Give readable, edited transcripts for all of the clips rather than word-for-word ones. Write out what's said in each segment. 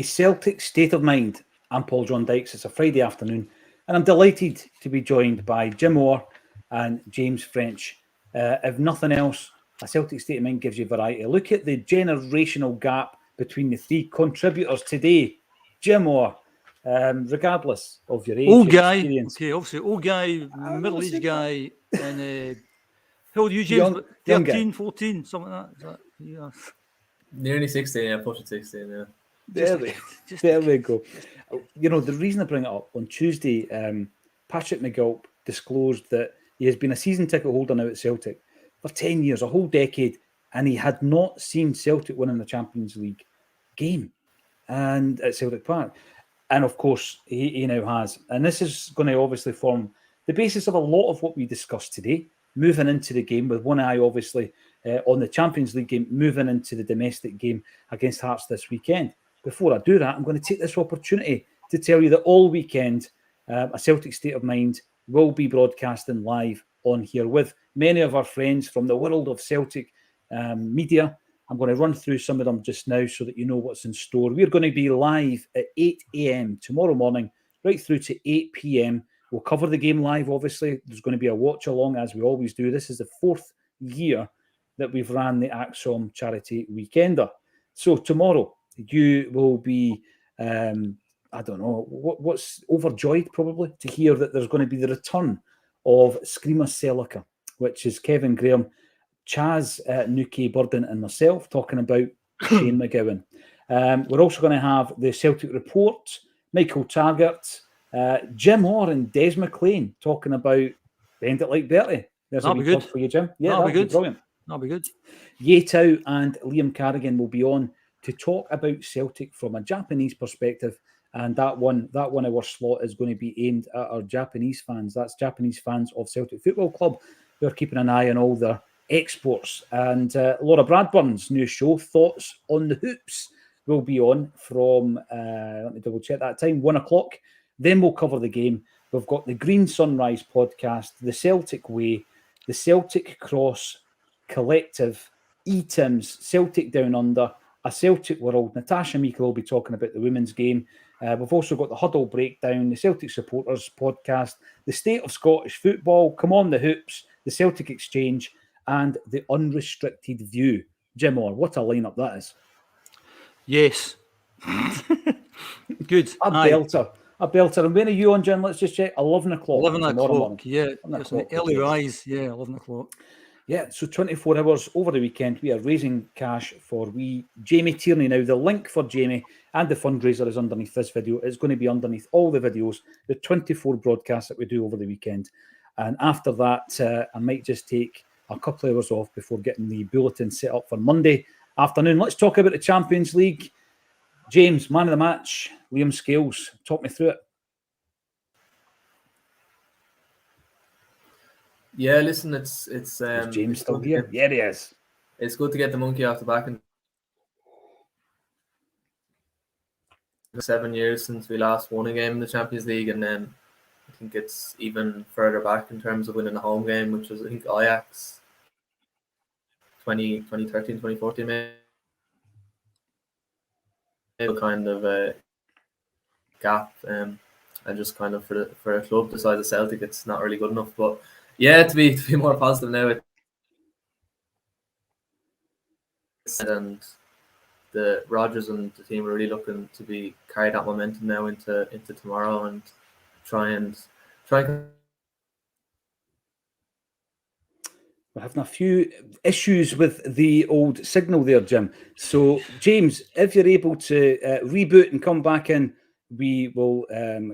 Celtic State of Mind. I'm Paul John Dykes. It's a Friday afternoon, and I'm delighted to be joined by Jim Orr and James French. If nothing else, a Celtic State of Mind gives you variety. Look at the generational gap between the three contributors today. Jim Orr, regardless of your age, old guy, experience. Okay, obviously old guy, middle-aged guy, and how old are you, James? Young 13, guy. 14, something like that. Is that yeah. Nearly 16, yeah, pushing 16, yeah. There we go. You know, the reason I bring it up, on Tuesday, Patrick McGilp disclosed that he has been a season ticket holder now at Celtic for 10 years, a whole decade, and he had not seen Celtic winning the Champions League game and at Celtic Park. And of course, he now has. And this is going to obviously form the basis of a lot of what we discussed today, moving into the game with one eye obviously on the Champions League game, moving into the domestic game against Hearts this weekend. Before I do that, I'm going to take this opportunity to tell you that all weekend, a Celtic State of Mind will be broadcasting live on here with many of our friends from the world of Celtic media. I'm going to run through some of them just now so that you know what's in store. We're going to be live at 8 a.m. tomorrow morning, right through to 8 p.m. We'll cover the game live, obviously. There's going to be a watch-along, as we always do. This is the 4th year that we've ran the Acsom Charity Weekender. So tomorrow, you will be, I don't know, what's overjoyed probably to hear that there's going to be the return of Screamer Celica, which is Kevin Graham, Chaz Nuki Burden and myself talking about Shane McGowan. We're also going to have the Celtic Report, Michael Taggart, Jim Orr and Des McLean talking about Bend It Like Bertie. There's a wee plug for you, Jim. Yeah, that'll be good. Brilliant. That'll be good. Yatao and Liam Carrigan will be on to talk about Celtic from a Japanese perspective. And that 1 hour slot is going to be aimed at our Japanese fans. That's Japanese fans of Celtic Football Club who are keeping an eye on all their exports. And Laura Bradburn's new show, Thoughts on the Hoops, will be on from, let me double check that time, 1 o'clock. Then we'll cover the game. We've got the Green Sunrise podcast, the Celtic Way, the Celtic Cross Collective, E-Tims, Celtic Down Under, A Celtic World. Natasha Meikle will be talking about the women's game. We've also got the Huddle Breakdown, the Celtic Supporters podcast, the State of Scottish Football, Come On the Hoops, the Celtic Exchange, and the Unrestricted View. Jim Orr, what a lineup that is. Yes. Good. A belter. And when are you on, Jim? Let's just check. 11 o'clock. 11 o'clock, morning. Yeah. It's an early rise. Yeah, 11 o'clock. Yeah, so 24 hours over the weekend, we are raising cash for Jamie Tierney. Now, the link for Jamie and the fundraiser is underneath this video. It's going to be underneath all the videos, the 24 broadcasts that we do over the weekend. And after that, I might just take a couple of hours off before getting the bulletin set up for Monday afternoon. Let's talk about the Champions League. James, man of the match, Liam Scales, talk me through it. Yeah, listen, it's Is James still here? Yeah, he is. It's good to get the monkey off the back. And 7 years since we last won a game in the Champions League, and then I think it's even further back in terms of winning a home game, which was, I think, Ajax 2013, 2014 maybe. Kind of a gap, and just kind of for a club the size of Celtic, it's not really good enough. But yeah, to be more positive now, and the Rodgers and the team are really looking to be carry that momentum now into tomorrow and try. We're having a few issues with the old signal there, Jim. So, James, if you're able to reboot and come back in, we will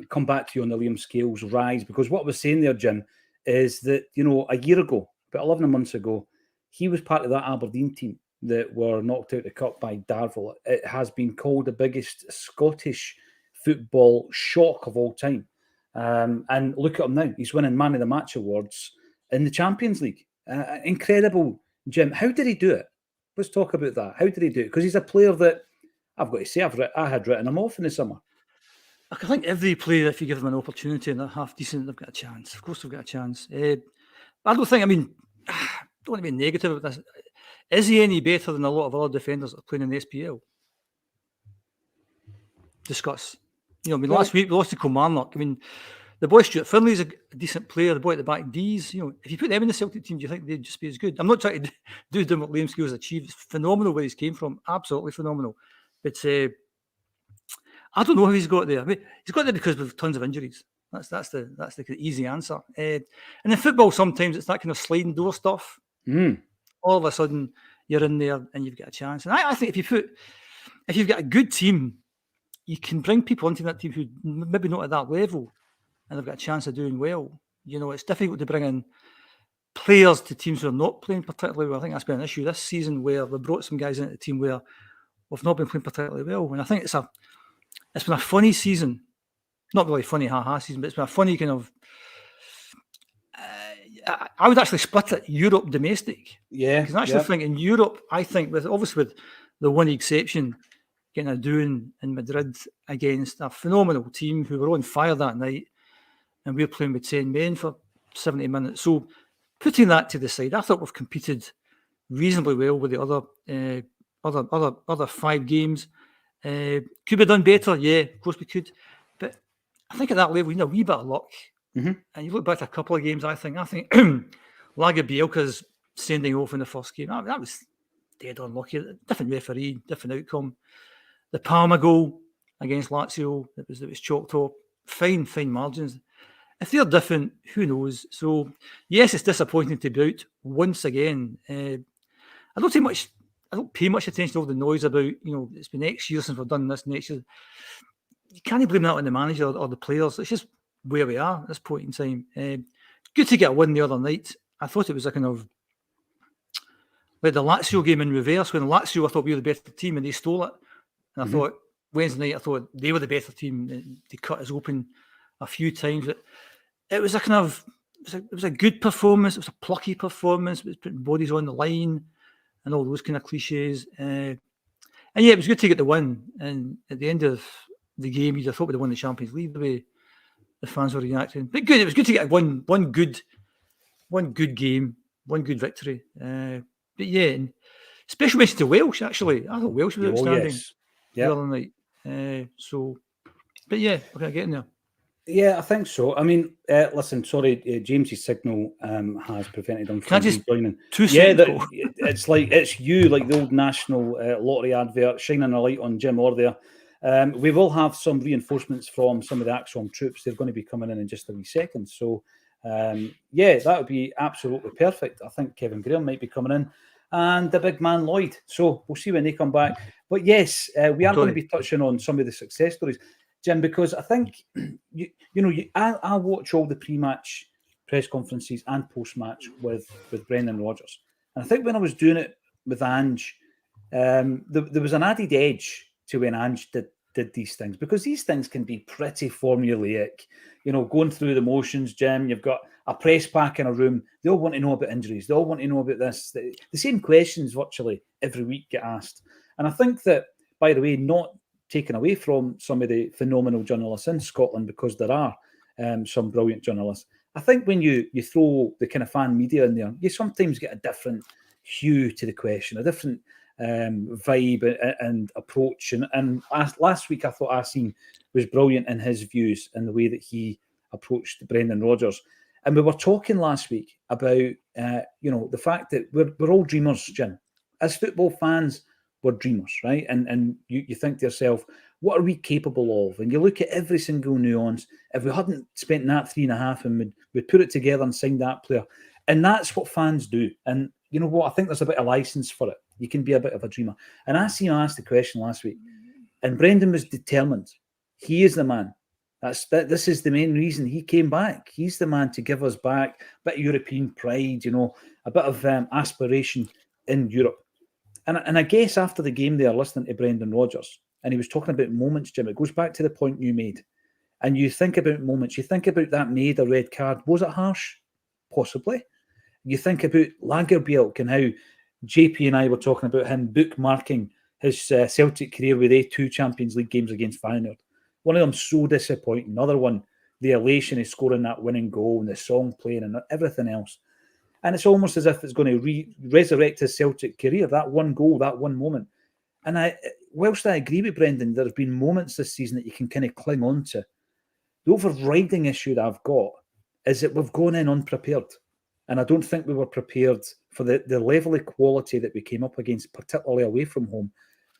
come back to you on the Liam Scales rise. Because what I was saying there, Jim, is that, you know, a year ago, about 11 months ago, he was part of that Aberdeen team that were knocked out of the cup by Darvel. It has been called the biggest Scottish football shock of all time. And look at him now. He's winning Man of the Match awards in the Champions League. Incredible, Jim. How did he do it? Let's talk about that. How did he do it? Because he's a player that, I've got to say, I had written him off in the summer. I think every player, if you give them an opportunity and they're half decent, they've got a chance. Of course they've got a chance. I don't think, I don't want to be negative about this. Is he any better than a lot of other defenders that are playing in the SPL? discuss. Last week we lost to Kilmarnock. I mean, the boy Stuart Finley's a decent player. The boy at the back, Dees. If you put them in the Celtic team, do you think they'd just be as good? I'm not trying to do them what Liam Skill's achieved. It's phenomenal where he's came from. Absolutely phenomenal. But I don't know how he's got there. I mean, he's got there because of tons of injuries. That's the easy answer. And in football, sometimes it's that kind of sliding door stuff. All of a sudden, you're in there and you've got a chance. And I think if you've got a good team, you can bring people into that team who maybe not at that level, and they've got a chance of doing well. It's difficult to bring in players to teams who are not playing particularly well. I think that's been an issue this season, where we brought some guys into the team where we've not been playing particularly well. And I think it's been a funny season. Not really funny ha-ha season, but it's been a funny kind of... I would actually split it Europe domestic. Yeah. Because I actually think in Europe, with the one exception, getting a doing in Madrid against a phenomenal team who were on fire that night, and we're playing with 10 men for 70 minutes. So putting that to the side, I thought we've competed reasonably well with the other 5 games. Could we have done better? Yeah, of course we could. But I think at that level, we need a wee bit of luck. And you look back at a couple of games, I think Lager Bielka's sending off in the first game, that was dead unlucky. Different referee, different outcome. The Palma goal against Lazio, it was chalked up. Fine margins. If they're different, who knows? So, yes, it's disappointing to be out once again. I don't pay much attention to all the noise about, it's been X years since we've done this, next year. You can't blame that on the manager or the players. It's just where we are at this point in time. Good to get a win the other night. I thought it was a kind of like the Lazio game in reverse, when Lazio, I thought we were the better team and they stole it. And I thought Wednesday night, I thought they were the better team. They cut us open a few times. But it was a kind of, it was a good performance. It was a plucky performance. It was putting bodies on the line and all those kind of cliches. And yeah, it was good to get the win. And at the end of the game, you'd have thought we'd have won the Champions League the way the fans were reacting. But good, it was good to get one good game, one good victory. But yeah, and special mention to Welsh, actually. I thought Welsh was outstanding the other night. But yeah, we're going to get in there. Yeah, I think so. I mean, listen, sorry, James's signal has prevented him from joining. It's like it's you, like the old national lottery advert, shining a light on Jim Orr there. We will have some reinforcements from some of the Acsom troops. They're going to be coming in just a wee second. So, yeah, that would be absolutely perfect. I think Kevin Graham might be coming in, and the big man Lloyd. So we'll see when they come back. But yes, we are going to be touching on some of the success stories, Jim, because I think I watch all the pre-match press conferences and post-match with Brendan Rodgers, and I think when I was doing it with Ange, there was an added edge to when Ange did these things, because these things can be pretty formulaic. Going through the motions, Jim. You've got a press pack in a room. They all want to know about injuries. They all want to know about this. The same questions virtually every week get asked. And I think that, by the way, not taken away from some of the phenomenal journalists in Scotland, because there are some brilliant journalists. I think when you throw the kind of fan media in there, you sometimes get a different hue to the question, a different vibe and approach. And last week, I thought Acsom was brilliant in his views and the way that he approached Brendan Rodgers. And we were talking last week about the fact that we're all dreamers, Jim. As football fans, we're dreamers, right? And you think to yourself, what are we capable of? And you look at every single nuance. If we hadn't spent that 3.5 and we'd put it together and signed that player. And that's what fans do. And you know what? I think there's a bit of license for it. You can be a bit of a dreamer. And Acsom asked the question last week, and Brendan was determined. He is the man. This is the main reason he came back. He's the man to give us back a bit of European pride, a bit of aspiration in Europe. And I guess after the game there, listening to Brendan Rodgers, and he was talking about moments, Jim, it goes back to the point you made. And you think about moments. You think about that made a red card. Was it harsh? Possibly. You think about Lagerbielk and how JP and I were talking about him bookmarking his Celtic career with 2 Champions League games against Feyenoord. One of them so disappointing. Another one, the elation of scoring that winning goal and the song playing and everything else. And it's almost as if it's going to resurrect his Celtic career, that one goal, that one moment. And whilst I agree with Brendan, there have been moments this season that you can kind of cling on to. The overriding issue that I've got is that we've gone in unprepared. And I don't think we were prepared for the level of quality that we came up against, particularly away from home.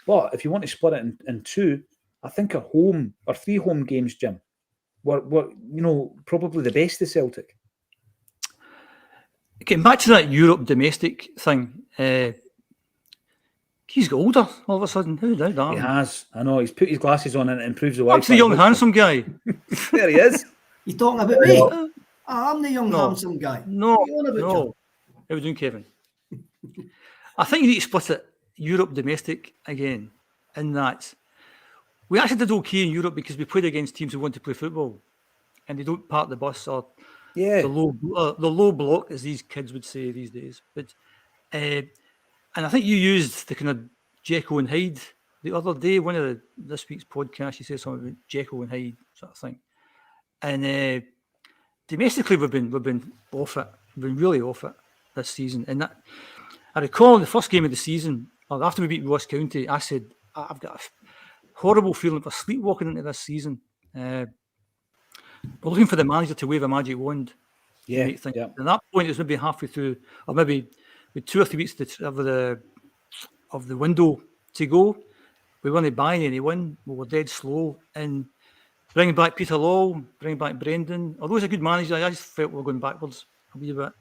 But if you want to split it in two, I think a home or 3 home games, Jim, were probably the best of Celtic. Getting back to that Europe domestic thing, he's got older all of a sudden. Who did that? He has. I know. He's put his glasses on and it improves the What's the young, handsome guy? There he is. You talking about me? I'm the young, handsome guy. No. How are we doing, Kevin? I think you need to split it Europe domestic again, in that we actually did okay in Europe because we played against teams who want to play football and they don't park the bus or the low block, as these kids would say these days. But and I think you used the kind of Jekyll and Hyde the other day. One of this week's podcast, you said something about Jekyll and Hyde sort of thing. And domestically, we've been off it. We've been really off it this season. And that, I recall in the first game of the season, or after we beat Ross County, I said, I've got a horrible feeling for sleepwalking into this season. We're looking for the manager to wave a magic wand. Yeah. And at that point, it was maybe halfway through, or maybe with 2 or 3 weeks of the window to go. We weren't buying anyone. We were dead slow. And bringing back Peter Law, bringing back Brendan, although he's a good manager, I just felt we were going backwards a wee bit.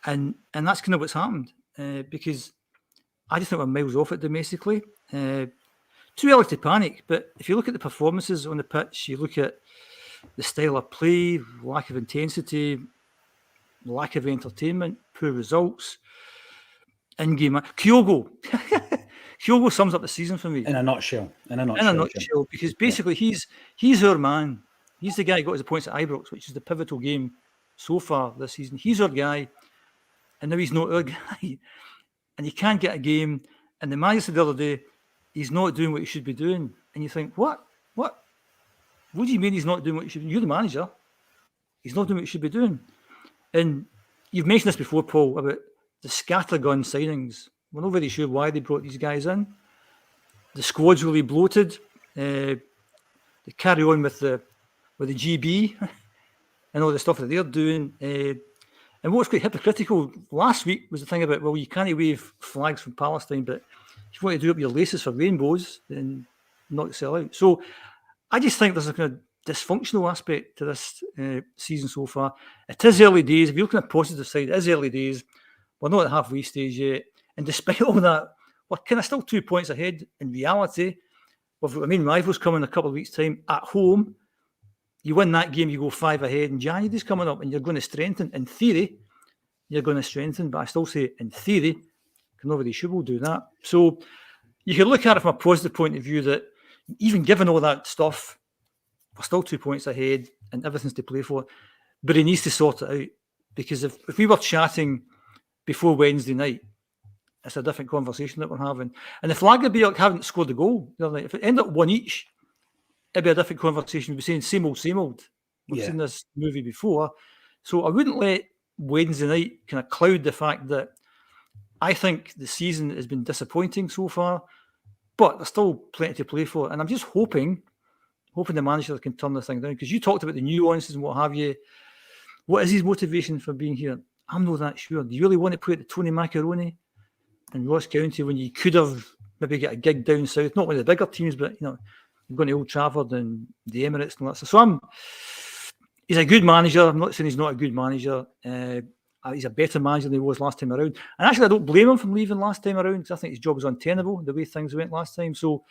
And that's kind of what's happened because I just think we're miles off it domestically. Too early to panic, but if you look at the performances on the pitch, you look at the style of play, lack of intensity, lack of entertainment, poor results, in-game. Kygo. Kygo sums up the season for me. In a nutshell, because basically he's our man. He's the guy who got his points at Ibrox, which is the pivotal game so far this season. He's our guy, and now he's not our guy. And he can't get a game. And the manager said the other day, he's not doing what he should be doing. And you think, what? What do you mean he's not doing what he should be doing? You're the manager. He's not doing what he should be doing. And you've mentioned this before, Paul, about the scattergun signings. We're not very sure why they brought these guys in. The squad's really bloated. They carry on with the GB and all the stuff that they're doing. And what's quite hypocritical last week was the thing about, well, you can't wave flags from Palestine, but if you want to do up your laces for rainbows, then not sell out. So I just think there's a kind of dysfunctional aspect to this season so far. It is early days. If you look at the positive side, it is early days. We're not at the halfway stage yet. And despite all that, we're kind of still 2 points ahead. In reality, we've got the main rivals coming in a couple of weeks' time at home. You win that game, you go 5 ahead, and January's coming up, and you're going to strengthen. In theory, you're going to strengthen, but I still say, in theory, nobody should will do that. So you can look at it from a positive point of view that even given all that stuff, we're still 2 points ahead, and everything's to play for. But he needs to sort it out, because if we were chatting before Wednesday night, it's a different conversation that we're having. And if Lagerbielk hadn't scored the goal the other night, if it ended up 1 each, it'd be a different conversation. We'd be saying same old. We've seen this movie before. So I wouldn't let Wednesday night kind of cloud the fact that I think the season has been disappointing so far, but there's still plenty to play for. And I'm just hoping the manager can turn the thing down, because you talked about the nuances and what have you. What is his motivation for being here? I'm not that sure. Do you really want to play at the Tony Macaroni in Ross County when you could have maybe get a gig down south? Not one of the bigger teams, but you're going to Old Trafford and the Emirates and all that. So he's a good manager. I'm not saying he's not a good manager. He's a better manager than he was last time around. And actually, I don't blame him for leaving last time around, because I think his job was untenable the way things went last time. So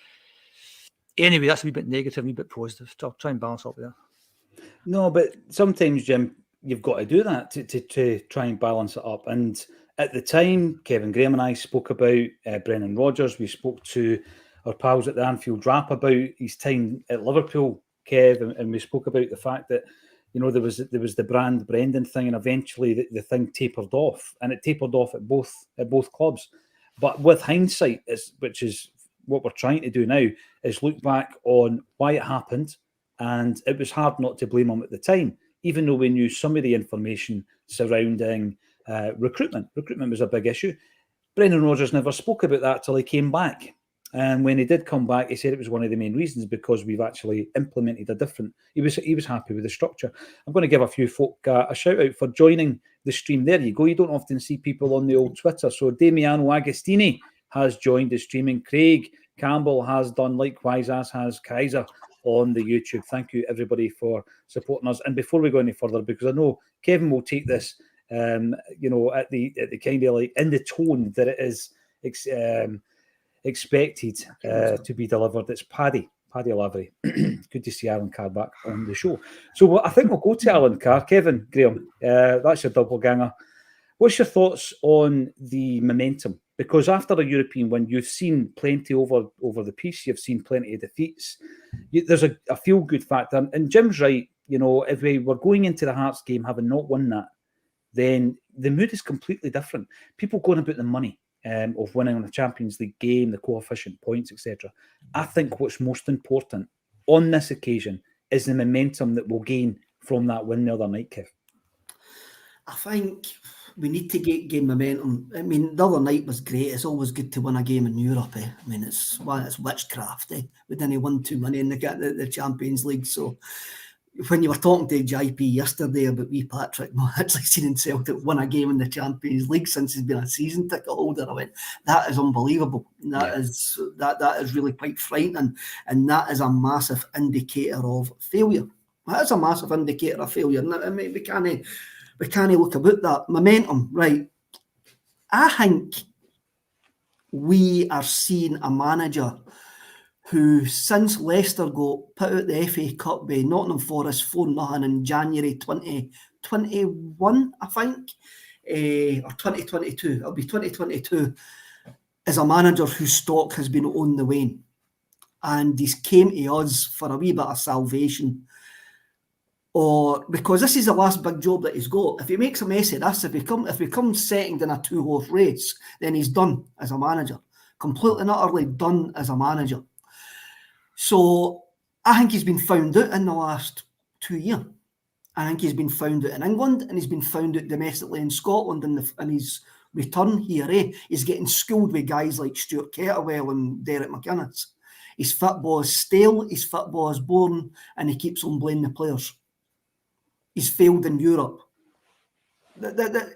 anyway, that's a wee bit negative, a wee bit positive. So I'll try and balance up there. No, but sometimes, Jim, you've got to do that to try and balance it up. And at the time, Kevin Graham and I spoke about Brendan Rodgers. We spoke to our pals at the Anfield Wrap about his time at Liverpool, Kev, and we spoke about the fact that there was the brand Brendan thing, and eventually the thing tapered off, and it tapered off at both clubs. But with hindsight, which is what we're trying to do now, is look back on why it happened, and it was hard not to blame him at the time, even though we knew some of the information surrounding recruitment. Recruitment was a big issue. Brendan Rodgers never spoke about that till he came back. And when he did come back, he said it was one of the main reasons because we've actually implemented a different. He was happy with the structure. I'm going to give a few folk a shout out for joining the stream. There you go. You don't often see people on the old Twitter. So Damiano Agostini has joined the stream, and Craig Campbell has done likewise, as has Kaiser on the YouTube. Thank you everybody for supporting us. And before we go any further, because I know Kevin will take this, at the kind of like in the tone that it is expected to be delivered. It's Paddy Lavery. Good to see Alan Carr back on the show. So I think we'll go to Alan Carr. Kevin Graham, that's your double ganger. What's your thoughts on the momentum? Because after a European win, you've seen plenty over the piece. You've seen plenty of defeats. There's a feel-good factor. And Jim's right. If we were going into the Hearts game having not won that, then the mood is completely different. People going about the money of winning on a Champions League game, the coefficient points, etc. I think what's most important on this occasion is the momentum that we'll gain from that win the other night, Kev. I think we need to gain momentum. I mean, the other night was great. It's always good to win a game in Europe. I mean, it's witchcraft. We didn't win too many in the Champions League. So when you were talking to JP yesterday about wee Patrick, no, actually seen Celtic win a game in the Champions League since he's been a season ticket holder. I went, that is unbelievable. That is really quite frightening, and that is a massive indicator of failure. That is a massive indicator of failure. I mean, we can't look about that momentum, right? I think we are seeing a manager who, since Leicester got put out the FA Cup by Nottingham Forest 4-0 in January 2021, I think, or 2022, it'll be 2022, is a manager whose stock has been on the wane. And he's came to us for a wee bit of salvation. Or because this is the last big job that he's got. If he makes a mess of this, if he comes second in a 2-horse race, then he's done as a manager. Completely and utterly done as a manager. So I think he's been found out in the last 2 years. I think he's been found out in England, and he's been found out domestically in Scotland in his return here. He's getting schooled with guys like Stuart Kettlewell and Derek McInnes. His football is stale, his football is boring, and he keeps on blaming the players. He's failed in Europe.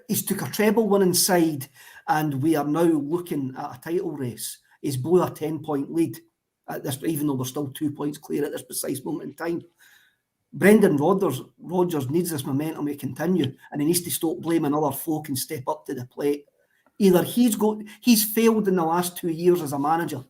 He's took a treble-winning side, and we are now looking at a title race. He's blew a 10-point lead at this, even though we're still 2 points clear at this precise moment in time. Brendan Rodgers needs this momentum to continue, and he needs to stop blaming other folk and step up to the plate. Either he's failed in the last 2 years as a manager,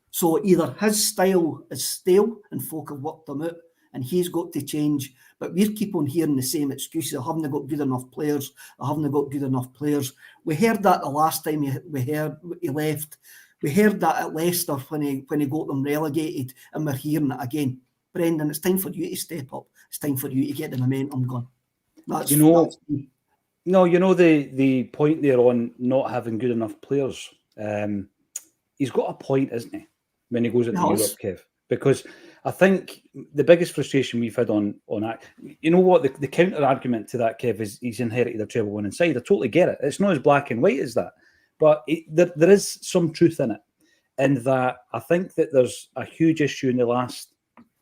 so either his style is stale and folk have worked him out, and he's got to change. But we keep on hearing the same excuses. I haven't got good enough players. I haven't got good enough players. We heard that the last time he left. We heard that at Leicester when he got them relegated, and we're hearing it again. Brendan, it's time for you to step up. It's time for you to get the momentum going. The point there on not having good enough players. He's got a point, isn't he, when he goes into Europe, Kev? Because I think the biggest frustration we've had on that, you know what, the counter argument to that, Kev, is he's inherited a treble winning side. I totally get it. It's not as black and white as that, but there is some truth in it, and that I think that there's a huge issue in the last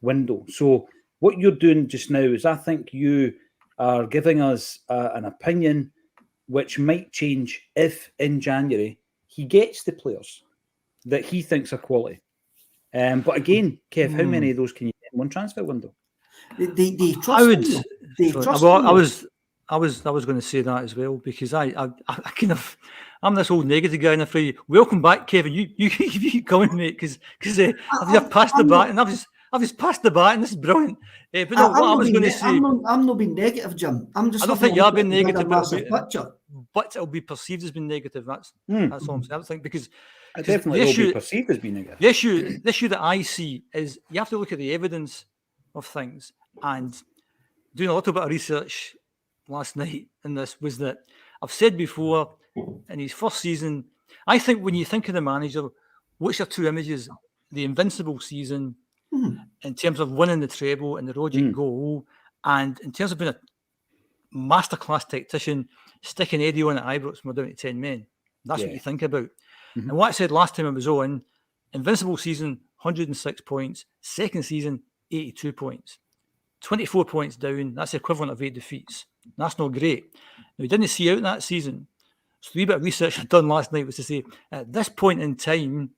window. So what you're doing just now is, I think you are giving us an opinion which might change if in January he gets the players that he thinks are quality. But again, Kev, how many of those can you get in one transfer window? They trust I was going to say that as well, because I kind of, I'm this old negative guy, and I feel, welcome back, Kevin. You keep coming, mate, because I've passed the bat, and I've just passed the bat, and this is brilliant. But no, what I was going to say, I'm not being negative, Jim. I don't think you are being negative, but it'll be perceived as being negative. That's all I'm saying. I think because it definitely will be perceived as being negative. The issue that I see is you have to look at the evidence of things, and doing a little bit of research last night in this was that I've said before, in his first season, I think when you think of the manager, what's your two images? The invincible season, in terms of winning the treble and the Rodgers goal, and in terms of being a masterclass tactician, sticking Eddie on at Ibrox when we're down to 10 men. That's what you think about. And what I said last time I was on, Invincible season, 106 points. Second season, 82 points. 24 points down. That's the equivalent of 8 defeats. That's not great. Now, he didn't see out that season. So the wee bit of research I'd done last night was to say, at this point in time,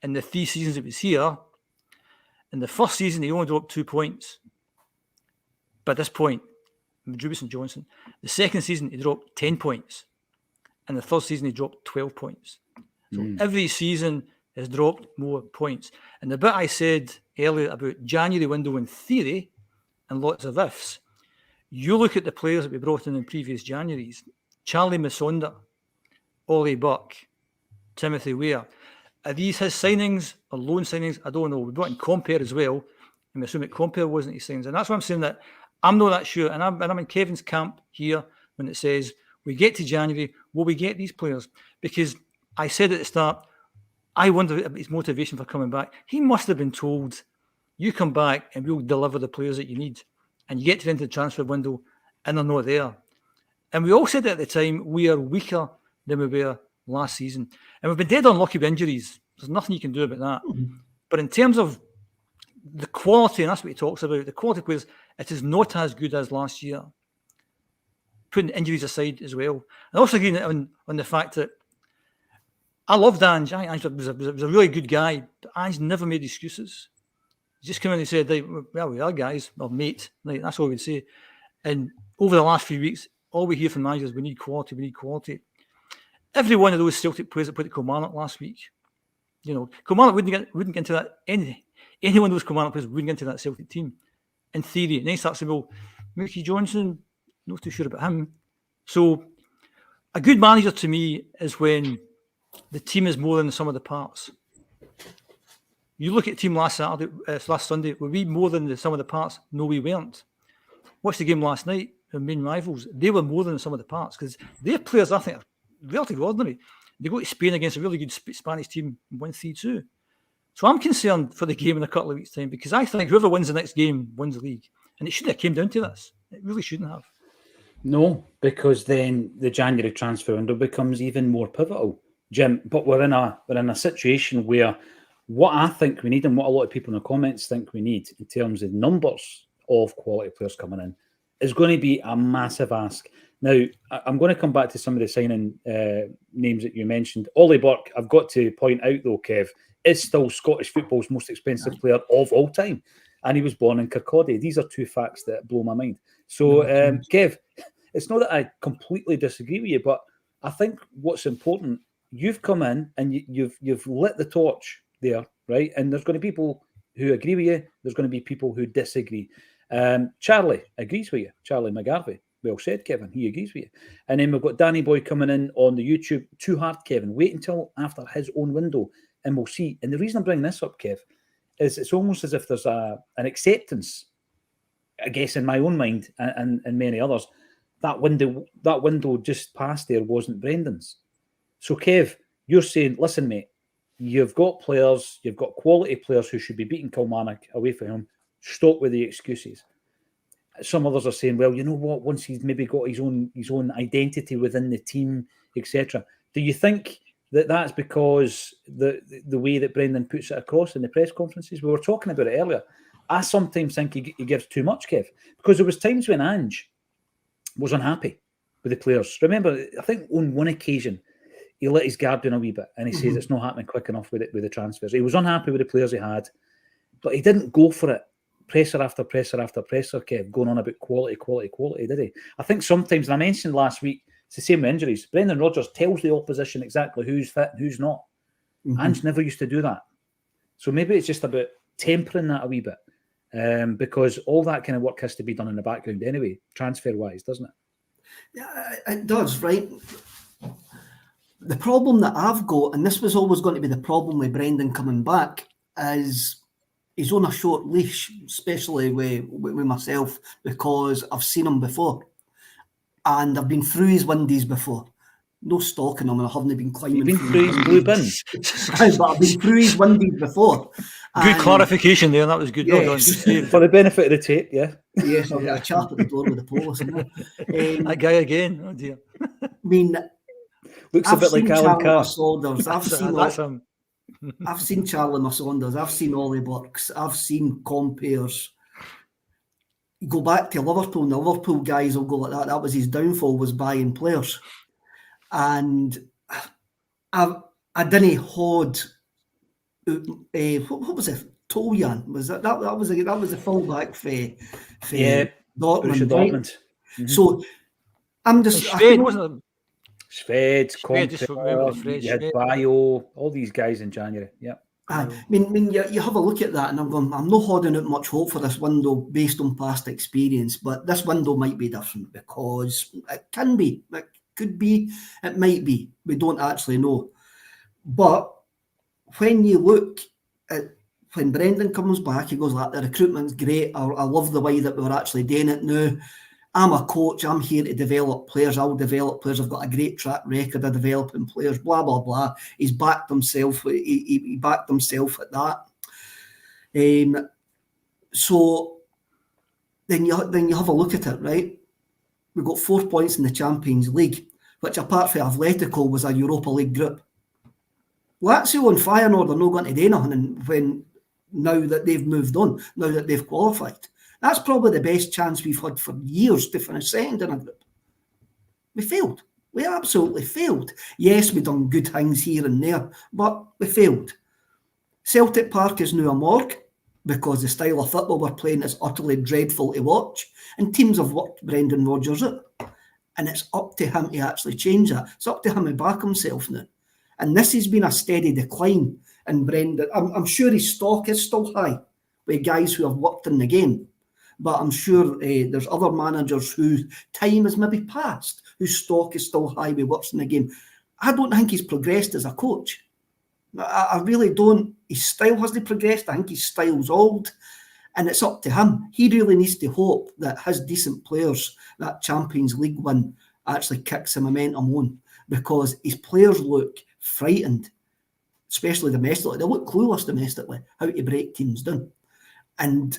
in the 3 seasons it was here, in the first season, he only dropped 2 points. But at this point, Drubis and Johnson. The second season, he dropped 10 points. And the third season, he dropped 12 points. So every season has dropped more points. And the bit I said earlier about January window in theory and lots of ifs, you look at the players that we brought in previous Januaries, Charlie Masonda, Ollie Buck, Timothy Weir. Are these his signings or loan signings? I don't know. We brought in Compare as well. I'm assuming Compare wasn't his signings. And that's why I'm saying that I'm not that sure. And I'm in Kevin's camp here when it says we get to January, will we get these players? Because I said at the start, I wonder about his motivation for coming back. He must have been told, you come back and we'll deliver the players that you need. And you get to the end of the transfer window and they're not there. And we all said at the time, we are weaker than we were last season. And we've been dead unlucky with injuries. There's nothing you can do about that. But in terms of the quality, and that's what he talks about, the quality of players, it is not as good as last year. Putting injuries aside as well. And also again on the fact that I loved Ange. Ange was a really good guy, but Ange never made excuses. He just came in and said, well, we are guys, or mate. Like, that's all we'd say. And over the last few weeks, all we hear from managers, we need quality, we need quality. Every one of those Celtic players that put at Kilmarnock last week, Kilmarnock wouldn't get into that. Any one of those Kilmarnock players wouldn't get into that Celtic team, in theory. And then he starts saying, well, Mickey Johnson, not too sure about him. So a good manager to me is when the team is more than the sum of the parts. You look at the team last Sunday, were we more than the sum of the parts? No, we weren't. Watch the game last night, our main rivals, they were more than the sum of the parts because their players, I think, are relatively ordinary. They go to Spain against a really good Spanish team and win 3-2. So I'm concerned for the game in a couple of weeks' time because I think whoever wins the next game wins the league. And it shouldn't have came down to this. It really shouldn't have. No, because then the January transfer window becomes even more pivotal, Jim. But we're in a situation where what I think we need and what a lot of people in the comments think we need in terms of numbers of quality players coming in is going to be a massive ask. Now, I'm going to come back to some of the signing names that you mentioned. Ollie Burke, I've got to point out though, Kev, is still Scottish football's most expensive player of all time. And he was born in Kirkcaldy. These are two facts that blow my mind. So, Kev, it's not that I completely disagree with you, but I think what's important, you've come in and you've lit the torch there, right? And there's going to be people who agree with you. There's going to be people who disagree. Charlie agrees with you. Charlie McGarvey. Well said, Kevin. He agrees with you. And then we've got Danny Boy coming in on the YouTube. Too hard, Kevin. Wait until after his own window and we'll see. And the reason I'm bringing this up, Kev, is it's almost as if there's an acceptance, I guess, in my own mind and many others, that window just past there wasn't Brendan's. So, Kev, you're saying, listen, mate, you've got players, you've got quality players who should be beating Kilmarnock away from home. Stop with the excuses. Some others are saying, well, you know what? Once he's maybe got his own identity within the team, etc. Do you think that that's because the way that Brendan puts it across in the press conferences? We were talking about it earlier. I sometimes think he gives too much, Kev, because there was times when Ange was unhappy with the players. Remember, I think on one occasion he let his guard down a wee bit, and he says it's not happening quick enough with the transfers. He was unhappy with the players he had, but he didn't go for it. Presser after presser after presser, Kev, going on about quality, did he? I think sometimes, and I mentioned last week, it's the same with injuries. Brendan Rodgers tells the opposition exactly who's fit and who's not. Ange never used to do that. So maybe it's just about tempering that a wee bit, because all that kind of work has to be done in the background anyway, transfer-wise, doesn't it? Yeah, it does, right? The problem that I've got, and this was always going to be the problem with Brendan coming back, is he's on a short leash, especially with myself, because I've seen him before. And I've been through his windies before. No stalking him, and I haven't been climbing. You've been through his blue bin. But I've been through his windies before. Good clarification there, that was good. Yes. Well done. For the benefit of the tape, yeah. Yes, I'll get a chap at the door with the police. That guy again, oh dear. I mean, looks a bit like Alan Carr. I've seen That's him. I've seen Charlie Masaunders, I've seen Ollie Burks, I've seen compares. Go back to Liverpool, and the Liverpool guys will go like that. That was his downfall, was buying players. And I didn't hold. What was it? Toljan was that was the fullback for Borussia Dortmund, right? Dortmund. Mm-hmm. So I'm just Schwed, wasn't it? Schwed, Schwed, just remember the phrase, you had Schwed. Bio, all these guys in January. Yeah. I mean, you have a look at that, and I'm going, I'm not holding out much hope for this window based on past experience, but this window might be different because it can be, it could be, it might be. We don't actually know. But when you look at when Brendan comes back, he goes like, the recruitment's great. I love the way that we're actually doing it now. I'm a coach. I'm here to develop players. I'll develop players. I've got a great track record of developing players. Blah blah blah. He's backed himself. He backed himself at that. So then you have a look at it, right? We've got 4 points in the Champions League, which apart from Atletico was a Europa League group. Lazio and Feyenoord are not going to do nothing when now that they've moved on, now that they've qualified. That's probably the best chance we've had for years to finish second in a group. We failed. We absolutely failed. Yes, we've done good things here and there, but we failed. Celtic Park is now a morgue because the style of football we're playing is utterly dreadful to watch, and teams have worked Brendan Rodgers out. And it's up to him to actually change that. It's up to him to back himself now. And this has been a steady decline in Brendan. I'm sure his stock is still high with guys who have worked in the game. But I'm sure there's other managers whose time has maybe passed, whose stock is still high with what's in the game. I don't think he's progressed as a coach. I really don't. His style hasn't progressed. I think his style's old. And it's up to him. He really needs to hope that his decent players, that Champions League win, actually kicks the momentum on. Because his players look frightened, especially domestically. They look clueless domestically, how to break teams down. And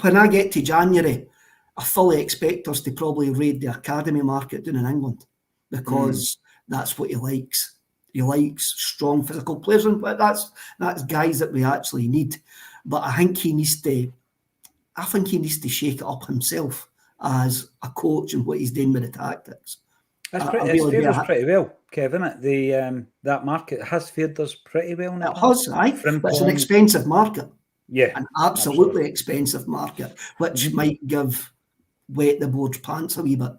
when I get to January, I fully expect us to probably raid the academy market down in England because that's what he likes. He likes strong physical players, and that's guys that we actually need. But I think he needs to shake it up himself as a coach and what he's doing with the tactics. It's fared us pretty well, Kevin. That market has fared us pretty well now. It has, aye. But it's an expensive market. Yeah, an absolutely expensive market, which might wet the board's pants a wee bit.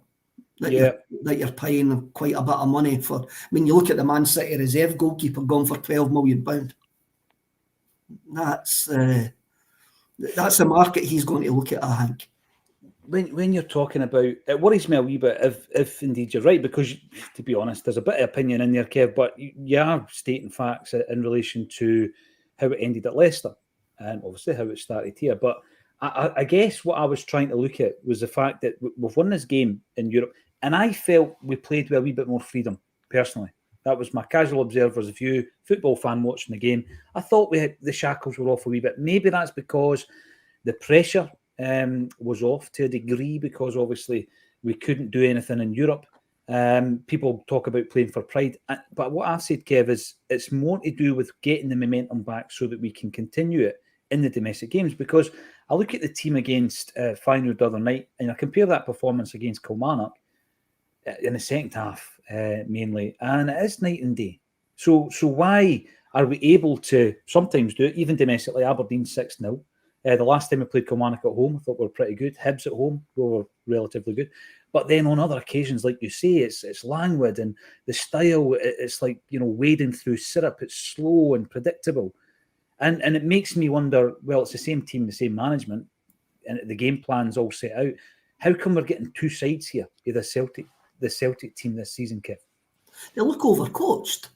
That you're paying quite a bit of money for. I mean, you look at the Man City reserve goalkeeper gone for £12 million. That's the market he's going to look at, I think. When you're talking about, it worries me a wee bit if indeed you're right, because to be honest, there's a bit of opinion in there, Kev, but you are stating facts in relation to how it ended at Leicester. And obviously how it started here. But I guess what I was trying to look at was the fact that we've won this game in Europe, and I felt we played with a wee bit more freedom, personally. That was my casual observer's view, football fan watching the game. I thought the shackles were off a wee bit. Maybe that's because the pressure was off to a degree, because obviously we couldn't do anything in Europe. People talk about playing for pride, but what I've said, Kev, is it's more to do with getting the momentum back so that we can continue it in the domestic games. Because I look at the team against Feyenoord the other night, and I compare that performance against Kilmarnock in the second half mainly, and it is night and day. So why are we able to sometimes do it, even domestically? Aberdeen 6-0. The last time we played Kilmarnock at home, I thought we were pretty good. Hibs at home, we were relatively good. But then on other occasions, like you say, it's languid, and the style, it's like, wading through syrup. It's slow and predictable. And it makes me wonder, well, it's the same team, the same management, and the game plan's all set out. How come we're getting two sides here of the Celtic team this season, Kev? They look overcoached.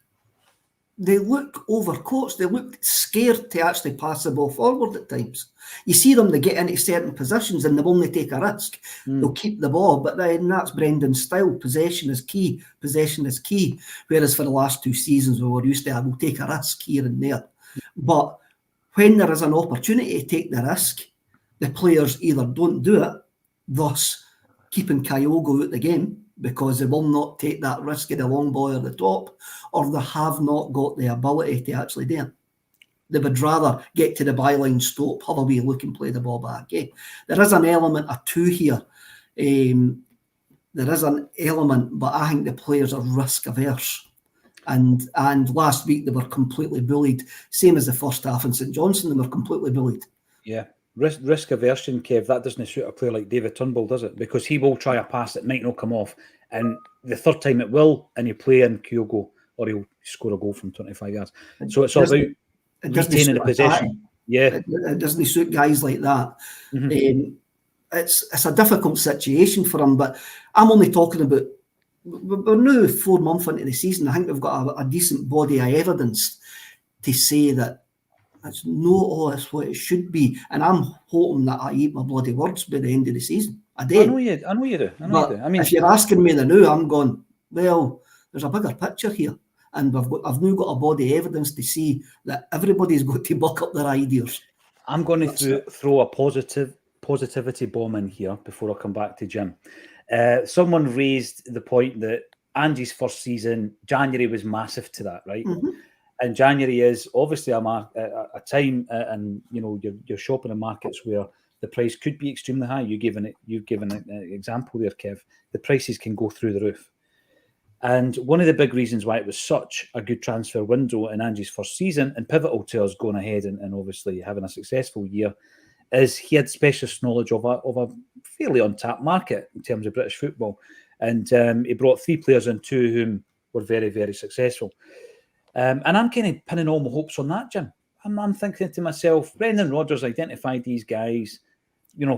They look scared to actually pass the ball forward at times. You see them, they get into certain positions and they'll only take a risk. They'll keep the ball, but then that's Brendan's style. Possession is key. Whereas for the last 2 seasons, we were used to, we'll take a risk here and there. But when there is an opportunity to take the risk, the players either don't do it, thus keeping Kygo out the game, because they will not take that risk of the long ball at the top, or they have not got the ability to actually do it. They would rather get to the byline, stop, have a wee look and play the ball back. There is an element of two here. There is an element, but I think the players are risk averse. And last week they were completely bullied. Same as the first half in St Johnstone, they were completely bullied. Yeah. Risk aversion, Kev, that doesn't suit a player like David Turnbull, does it? Because he will try a pass that might not come off. And the third time it will, and you play in Kygo, or he'll score a goal from 25 yards. So it's all about retaining the possession. Yeah. It doesn't suit guys like that. It's a difficult situation for him, but I'm only talking about, we're now 4 months into the season. I think we've got a decent body of evidence to say that it's that's what it should be. And I'm hoping that I eat my bloody words by the end of the season. I do. I know you do. I mean, if you're asking me now, I'm going, well, there's a bigger picture here. And I've now got a body of evidence to see that everybody's got to buck up their ideas. I'm going to throw a positivity bomb in here before I come back to Jim. Someone raised the point that Angie's first season, January was massive to that, right? Mm-hmm. And January is obviously a time, and you're shopping in markets where the price could be extremely high. You've given an example there, Kev. The prices can go through the roof. And one of the big reasons why it was such a good transfer window in Angie's first season, and pivotal to us going ahead and obviously having a successful year, is he had specialist knowledge of a fairly untapped market in terms of British football. And he brought 3 players in, 2 of whom were very, very successful. And I'm kind of pinning all my hopes on that, Jim. I'm thinking to myself, Brendan Rodgers identified these guys.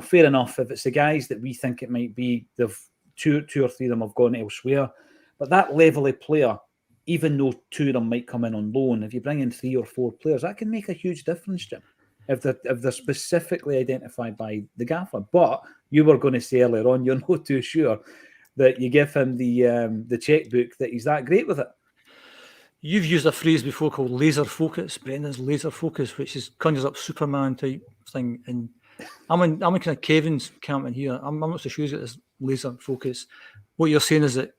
Fair enough. If it's the guys that we think it might be, they've two or three of them have gone elsewhere. But that level of player, even though 2 of them might come in on loan, if you bring in 3 or 4 players, that can make a huge difference, Jim. If they're specifically identified by the gaffer. But you were going to say earlier on, you're not too sure that you give him the checkbook that he's that great with it. You've used a phrase before called laser focus. Brendan's laser focus, which conjures up Superman type thing. And I'm in kind of Kevin's camp in here. I'm not so sure he's got this laser focus. What you're saying is that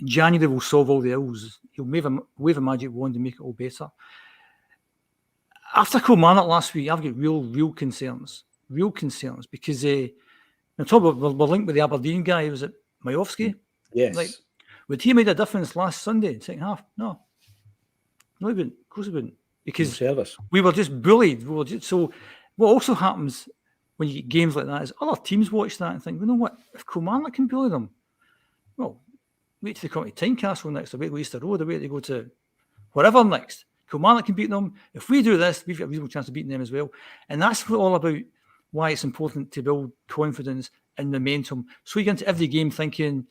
January will solve all the ills. He'll wave a magic wand and make it all better. After Kilmarnock last week, I've got real concerns. Real concerns because we're linked with the Aberdeen guy. Was it Majowski? Yes. Would he have made a difference last Sunday, second half? No, he wouldn't. Of course he wouldn't. Because we were just bullied. So what also happens when you get games like that is other teams watch that and think, you know what, if Kilmarnock can bully them, well, wait till they come to Tynecastle next, or wait to Easter Road, or wait to go to wherever next. Kilmarnock can beat them. If we do this, we've got a reasonable chance of beating them as well. And that's all about why it's important to build confidence and momentum. So you get into every game thinking,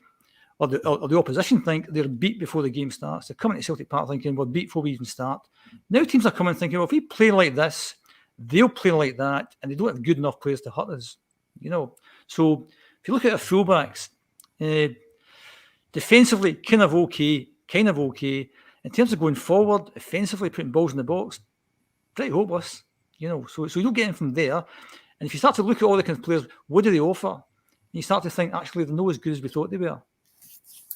or the opposition think they're beat before the game starts. They're coming to Celtic Park thinking we're beat before we even start. Now teams are coming thinking, well, if we play like this, they'll play like that, and they don't have good enough players to hurt us. So if you look at our fullbacks, defensively, kind of okay. In terms of going forward, offensively, putting balls in the box, pretty hopeless. So you don't get in from there. And if you start to look at all the kind of players, what do they offer? And you start to think, actually, they're not as good as we thought they were.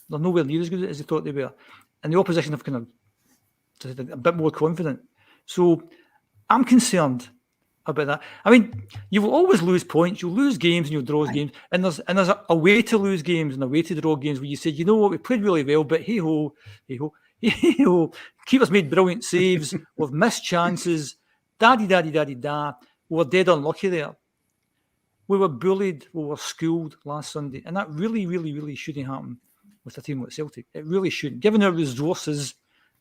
They're nowhere near as good as they thought they were. And the opposition have kind of a bit more confident. So I'm concerned about that. I mean, you will always lose points. You'll lose games and you'll draw games. And there's a way to lose games and a way to draw games where you say, you know what, we played really well, but hey-ho. Keeper's made brilliant saves. We've missed chances. Da-di-da-di-da-di-da. We were dead unlucky there. We were bullied. We were schooled last Sunday. And that really, really, really shouldn't happen with a team like Celtic. It really shouldn't. Given our resources,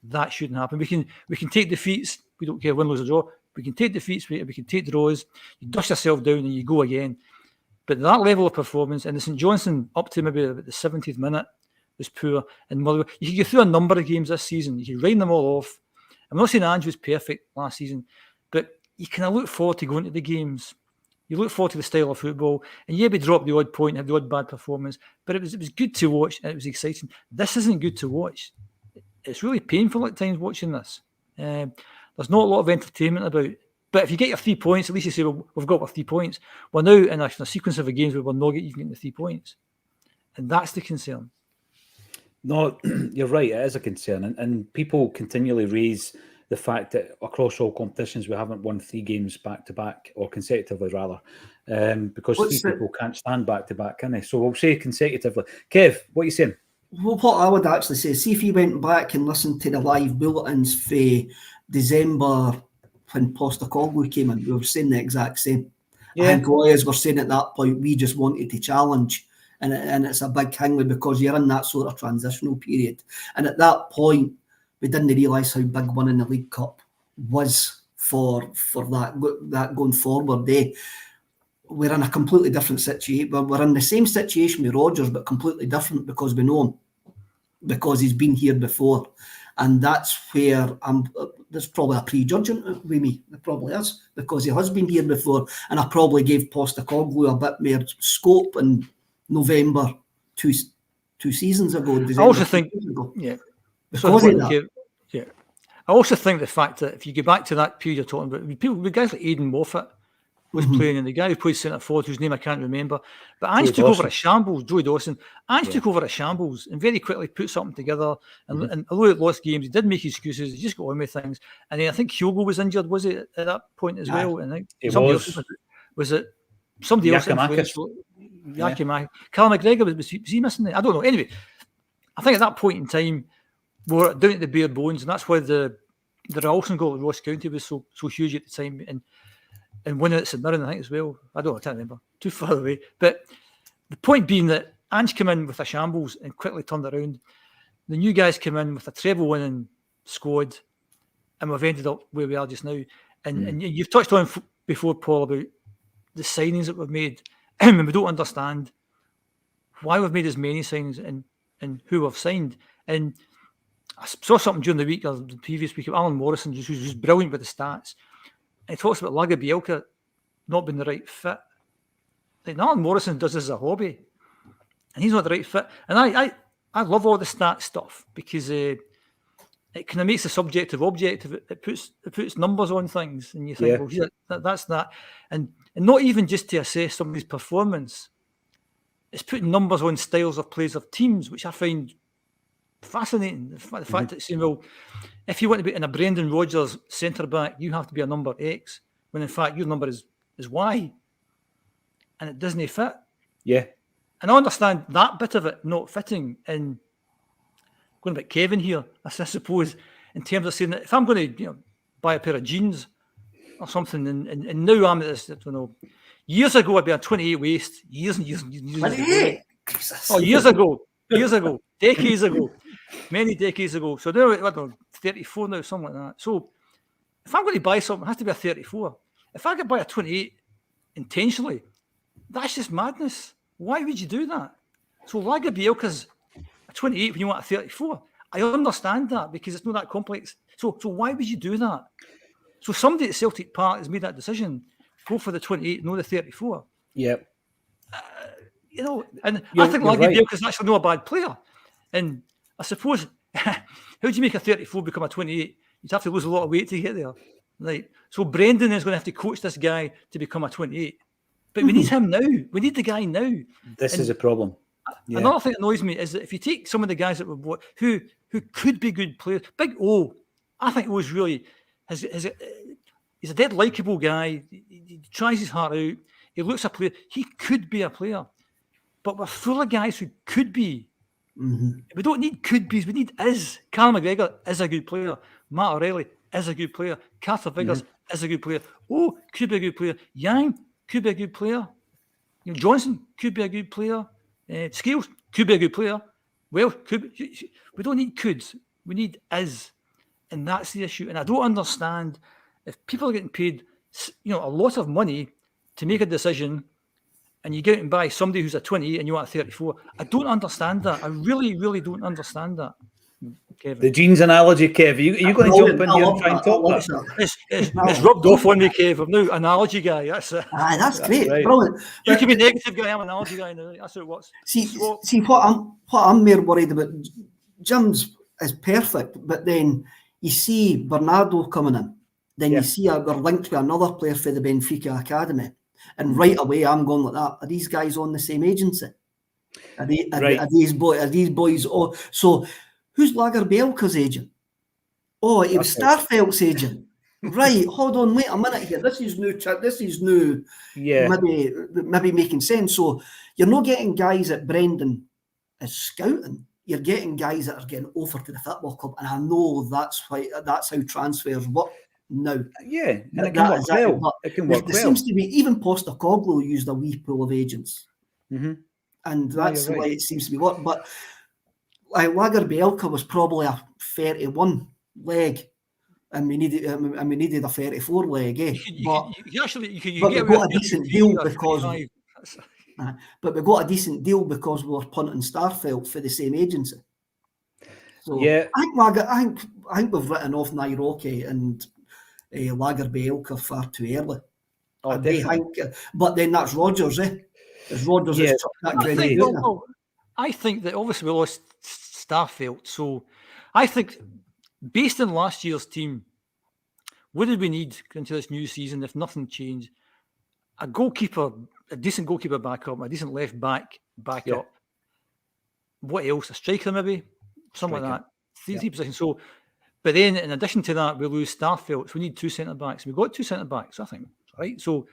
that shouldn't happen. We can take defeats. We don't care win, lose, or draw. We can take defeats. We can take draws. You dust yourself down and you go again. But that level of performance, and the St Johnstone up to maybe about the 70th minute, was poor. And you can go through a number of games this season. You can write them all off. I'm not saying Ange was perfect last season, but you kind of look forward to going to the games. You look forward to the style of football, and we drop the odd point, have the odd bad performance, but it was good to watch, and it was exciting. This isn't good to watch. It's really painful at times watching this. There's not a lot of entertainment about. But if you get your 3 points, at least you say, well, we've got our 3 points. We're now in a sequence of games where we're not even getting the 3 points. And that's the concern. No, you're right. It is a concern. And people continually raise the fact that across all competitions we haven't won 3 games back to back, or consecutively rather, because three people can't stand back to back, can they? So we'll say consecutively. Kev, what are you saying? Well, what I would actually say, see if you went back and listened to the live bulletins for December when Postecoglou came in, we were saying the exact same. Yeah. I think lawyers were saying at that point, we just wanted to challenge, and it's a big thing because you're in that sort of transitional period. And at that point, we didn't realise how big winning the League Cup was for that going forward. We're in a completely different situation. We're in the same situation with Rodgers, but completely different because we know him, because he's been here before. And that's where there's probably a prejudgment with me. There probably is, because he has been here before. And I probably gave Postecoglou a bit more scope in November two seasons ago. I also think, yeah. Because of that. Yeah. I also think the fact that if you go back to that period you're talking about, people, with guys like Aidan Moffat was playing, and the guy who played centre forward, whose name I can't remember, but Ange took over a shambles. Joey Dawson. Ange took over a shambles and very quickly put something together. And although it lost games, he did make excuses. He just got on with things. And then I think Kygo was injured, was it, at that point as well? And I think somebody else was it somebody else? Callum McGregor, was he missing it? I don't know. Anyway, I think at that point in time, we were down at the bare bones, and that's why the Ralston goal at Ross County was so huge at the time, and winning at St Mirren, I think, as well. I can't remember. Too far away. But the point being that Ange came in with a shambles and quickly turned it around. The new guys came in with a treble-winning squad, and we've ended up where we are just now. And you've touched on before, Paul, about the signings that we've made, and we don't understand why we've made as many signings and who we've signed. And I saw something during the week, or the previous week, of Alan Morrison, who's brilliant with the stats. And he talks about Laga Bielka not being the right fit. Like, Alan Morrison does this as a hobby, and he's not the right fit. And I love all the stats stuff, because it kind of makes the subjective objective. It puts numbers on things, and you think, well, that's that. And not even just to assess somebody's performance. It's putting numbers on styles of plays of teams, which I find fascinating. The fact that saying, well, if you want to be in a Brendan Rodgers centre-back, you have to be a number X, when in fact your number is Y, and it doesn't fit. Yeah. And I understand that bit of it not fitting. And going a bit Kevin here, I suppose, in terms of saying that if I'm going to buy a pair of jeans or something, and now I'm at this, I don't know, years ago I'd be a 28 waist, years and years ago. Oh, years ago, decades ago, many decades ago. So now, I don't know, 34 now, something like that. So if I'm going to buy something, it has to be a 34. If I could buy a 28 intentionally, that's just madness. Why would you do that? So Laga Bielka's a 28 when you want a 34. I understand that, because it's not that complex. So why would you do that? So somebody at Celtic Park has made that decision. Go for the 28, no the 34. Yep. And I think Laga Bielka's actually not a bad player. And I suppose, how do you make a 34 become a 28? You'd have to lose a lot of weight to get there. Right. So Brendan is going to have to coach this guy to become a 28. But we need him now. We need the guy now. This is a problem. Another thing that annoys me is that if you take some of the guys that we've bought, who could be good players, Big O, I think O's really he's a dead likeable guy. He tries his heart out. He looks a player. He could be a player. But we're full of guys who could be. We don't need could be's. We need is. Callum McGregor is a good player. Matt O'Reilly is a good player. Carter Vickers is a good player. Oh, could be a good player. Yang could be a good player. Johnson could be a good player. Scales could be a good player. Well, we don't need coulds. We need is. And that's the issue. And I don't understand if people are getting paid, a lot of money to make a decision, and you go out and buy somebody who's a 28 and you want a 34. I don't understand that. I really, really don't understand that. Kevin. The jeans analogy, Kev. Are you going to jump in here and try and talk that? It's rubbed off on me, Kev. I'm now analogy guy. That's great. Right. Brilliant. You can be negative guy. I'm an analogy guy now. That's how it works. See what I'm more worried about. Jim's is perfect, but then you see Bernardo coming in. Then you see we're linked to another player for the Benfica Academy. And right away, I'm going like that. Are these guys on the same agency? Are these boys? So who's Laga Bielka's agent? Oh, he was Starfelt's agent. Right, hold on, wait a minute here. This is new. Yeah. Maybe making sense. So you're not getting guys at Brendan as scouting. You're getting guys that are getting offered to the football club, and I know that's how transfers work now. Yeah, and it can work well. It can work well. There seems to be, even Postecoglou used a wee pool of agents, and that's the way it seems to be working. But Lagerbielke was probably a 31 leg. And we needed a 34 leg, But we got a decent deal because. But we got a decent deal because we were punting Starfelt for the same agency. So yeah, I think we've written off Nairoki and Lagerbielke far too early. Oh, definitely. But then that's Rodgers, As Rodgers has took that credit. I think that obviously we lost Starfelt, so I think based on last year's team, what did we need into this new season if nothing changed? A decent goalkeeper backup, a decent left back backup. What else? A striker maybe? Something like that. Three positions. So, but then in addition to that, we lose Starfelt, so we need 2 centre-backs. We've got 2 centre-backs, I think. Right? So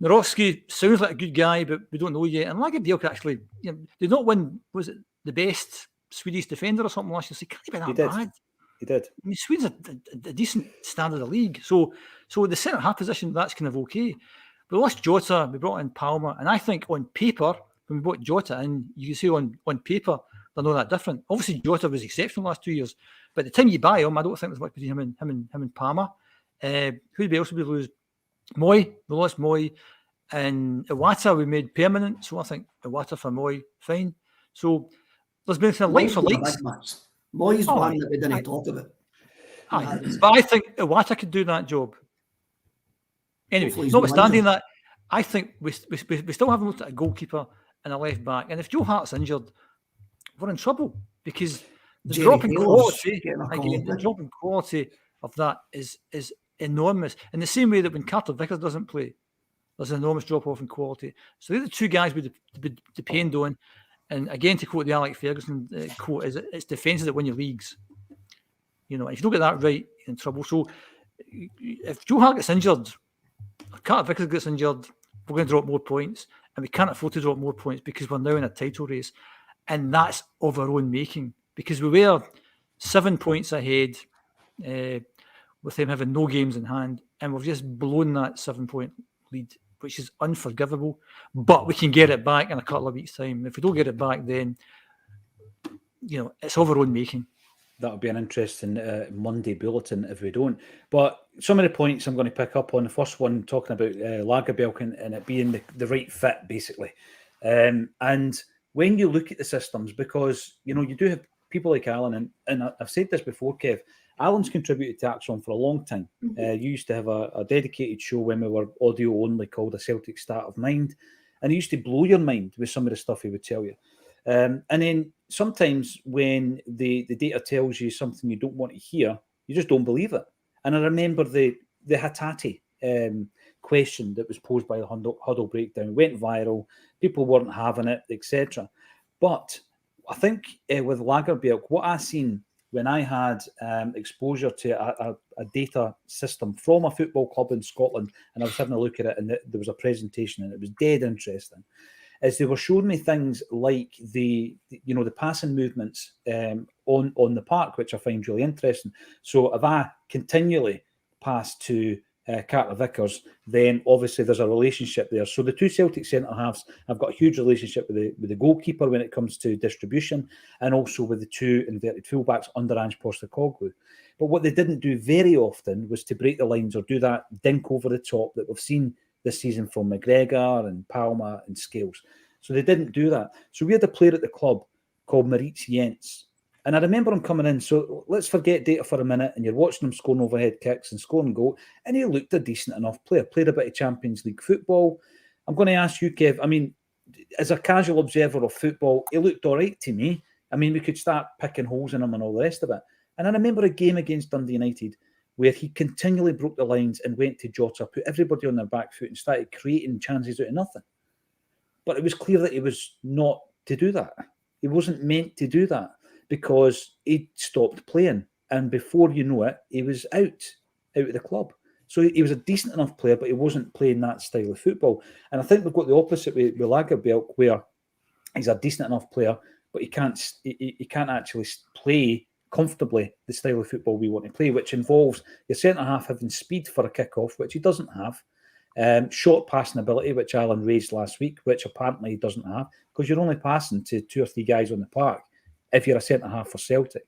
Narowski sounds like a good guy, but we don't know yet. And Lagerbielke actually, did not win, was it the best Swedish defender or something last year? So he can't be that bad. He did. I mean, Sweden's a decent standard of league. So the centre-half position, that's kind of okay. We lost Jota, we brought in Palmer, and I think on paper, when we brought Jota in, you can see on paper, they're not that different. Obviously, Jota was exceptional the last 2 years, but the time you buy him, I don't think there's much between him and Palmer. Who else would we lose? Moy, we lost Moy, and Iwata we made permanent, so I think Iwata for Moy, fine. So there's been some likes for likes. Moy's one that we didn't talk about. But I think Iwata could do that job. Anyway, notwithstanding that, I think we still haven't looked at a goalkeeper and a left back. And if Joe Hart's injured, we're in trouble because the drop in quality of that is enormous. In the same way that when Carter Vickers doesn't play, there's an enormous drop off in quality. So they're the two guys we depend on. And again, to quote the Alex Ferguson quote, is it's defences that win your leagues. If you don't get that right, you're in trouble. So if Joe Hart gets injured, or Carter Vickers gets injured, we're going to drop more points. And we can't afford to drop more points because we're now in a title race. And that's of our own making. Because we were 7 points ahead with them having no games in hand. And we've just blown that 7-point lead, which is unforgivable. But we can get it back in a couple of weeks' time. If we don't get it back, then, it's of our own making. That'll be an interesting Monday bulletin if we don't. But some of the points I'm going to pick up on. The first one, talking about Lagerbielke and it being the right fit, basically. And when you look at the systems, because, you do have people like Alan, and I've said this before, Kev, Alan's contributed to Acsom for a long time. You used to have a dedicated show when we were audio only called A Celtic State of Mind. And he used to blow your mind with some of the stuff he would tell you. And then sometimes when the data tells you something you don't want to hear, you just don't believe it. And I remember the Hatate question that was posed by the Huddle Breakdown. It went viral. People weren't having it, etc. But I think with Lagerbielke, what I seen when I had exposure to a data system from a football club in Scotland, and I was having a look at it, and there was a presentation, and it was dead interesting, is they were showing me things like the passing movements on the park, which I find really interesting. So if I continually pass to Carter Vickers, then obviously there's a relationship there. So the two Celtic centre halves have got a huge relationship with the goalkeeper when it comes to distribution, and also with the two inverted fullbacks under Ange Postecoglou. But what they didn't do very often was to break the lines or do that dink over the top that we've seen this season from McGregor and Palma and Scales. So they didn't do that. So we had a player at the club called Maritz Jens. And I remember him coming in. So let's forget data for a minute. And you're watching him scoring overhead kicks and scoring goal. And he looked a decent enough player. Played a bit of Champions League football. I'm going to ask you, Kev, I mean, as a casual observer of football, he looked all right to me. I mean, we could start picking holes in him and all the rest of it. And I remember a game against Dundee United where he continually broke the lines and went to Jota, put everybody on their back foot and started creating chances out of nothing. But it was clear that he was not to do that. He wasn't meant to do that because he stopped playing. and before you know it, he was out of the club. So he was a decent enough player, but he wasn't playing that style of football. And I think we've got the opposite with Lagerbielke, where he's a decent enough player, but he can't actually play comfortably the style of football we want to play, which involves your centre-half having speed for a kick-off, which he doesn't have, short passing ability, which Alan raised last week, which apparently he doesn't have, because you're only passing to 2 or 3 guys on the park if you're a centre-half for Celtic.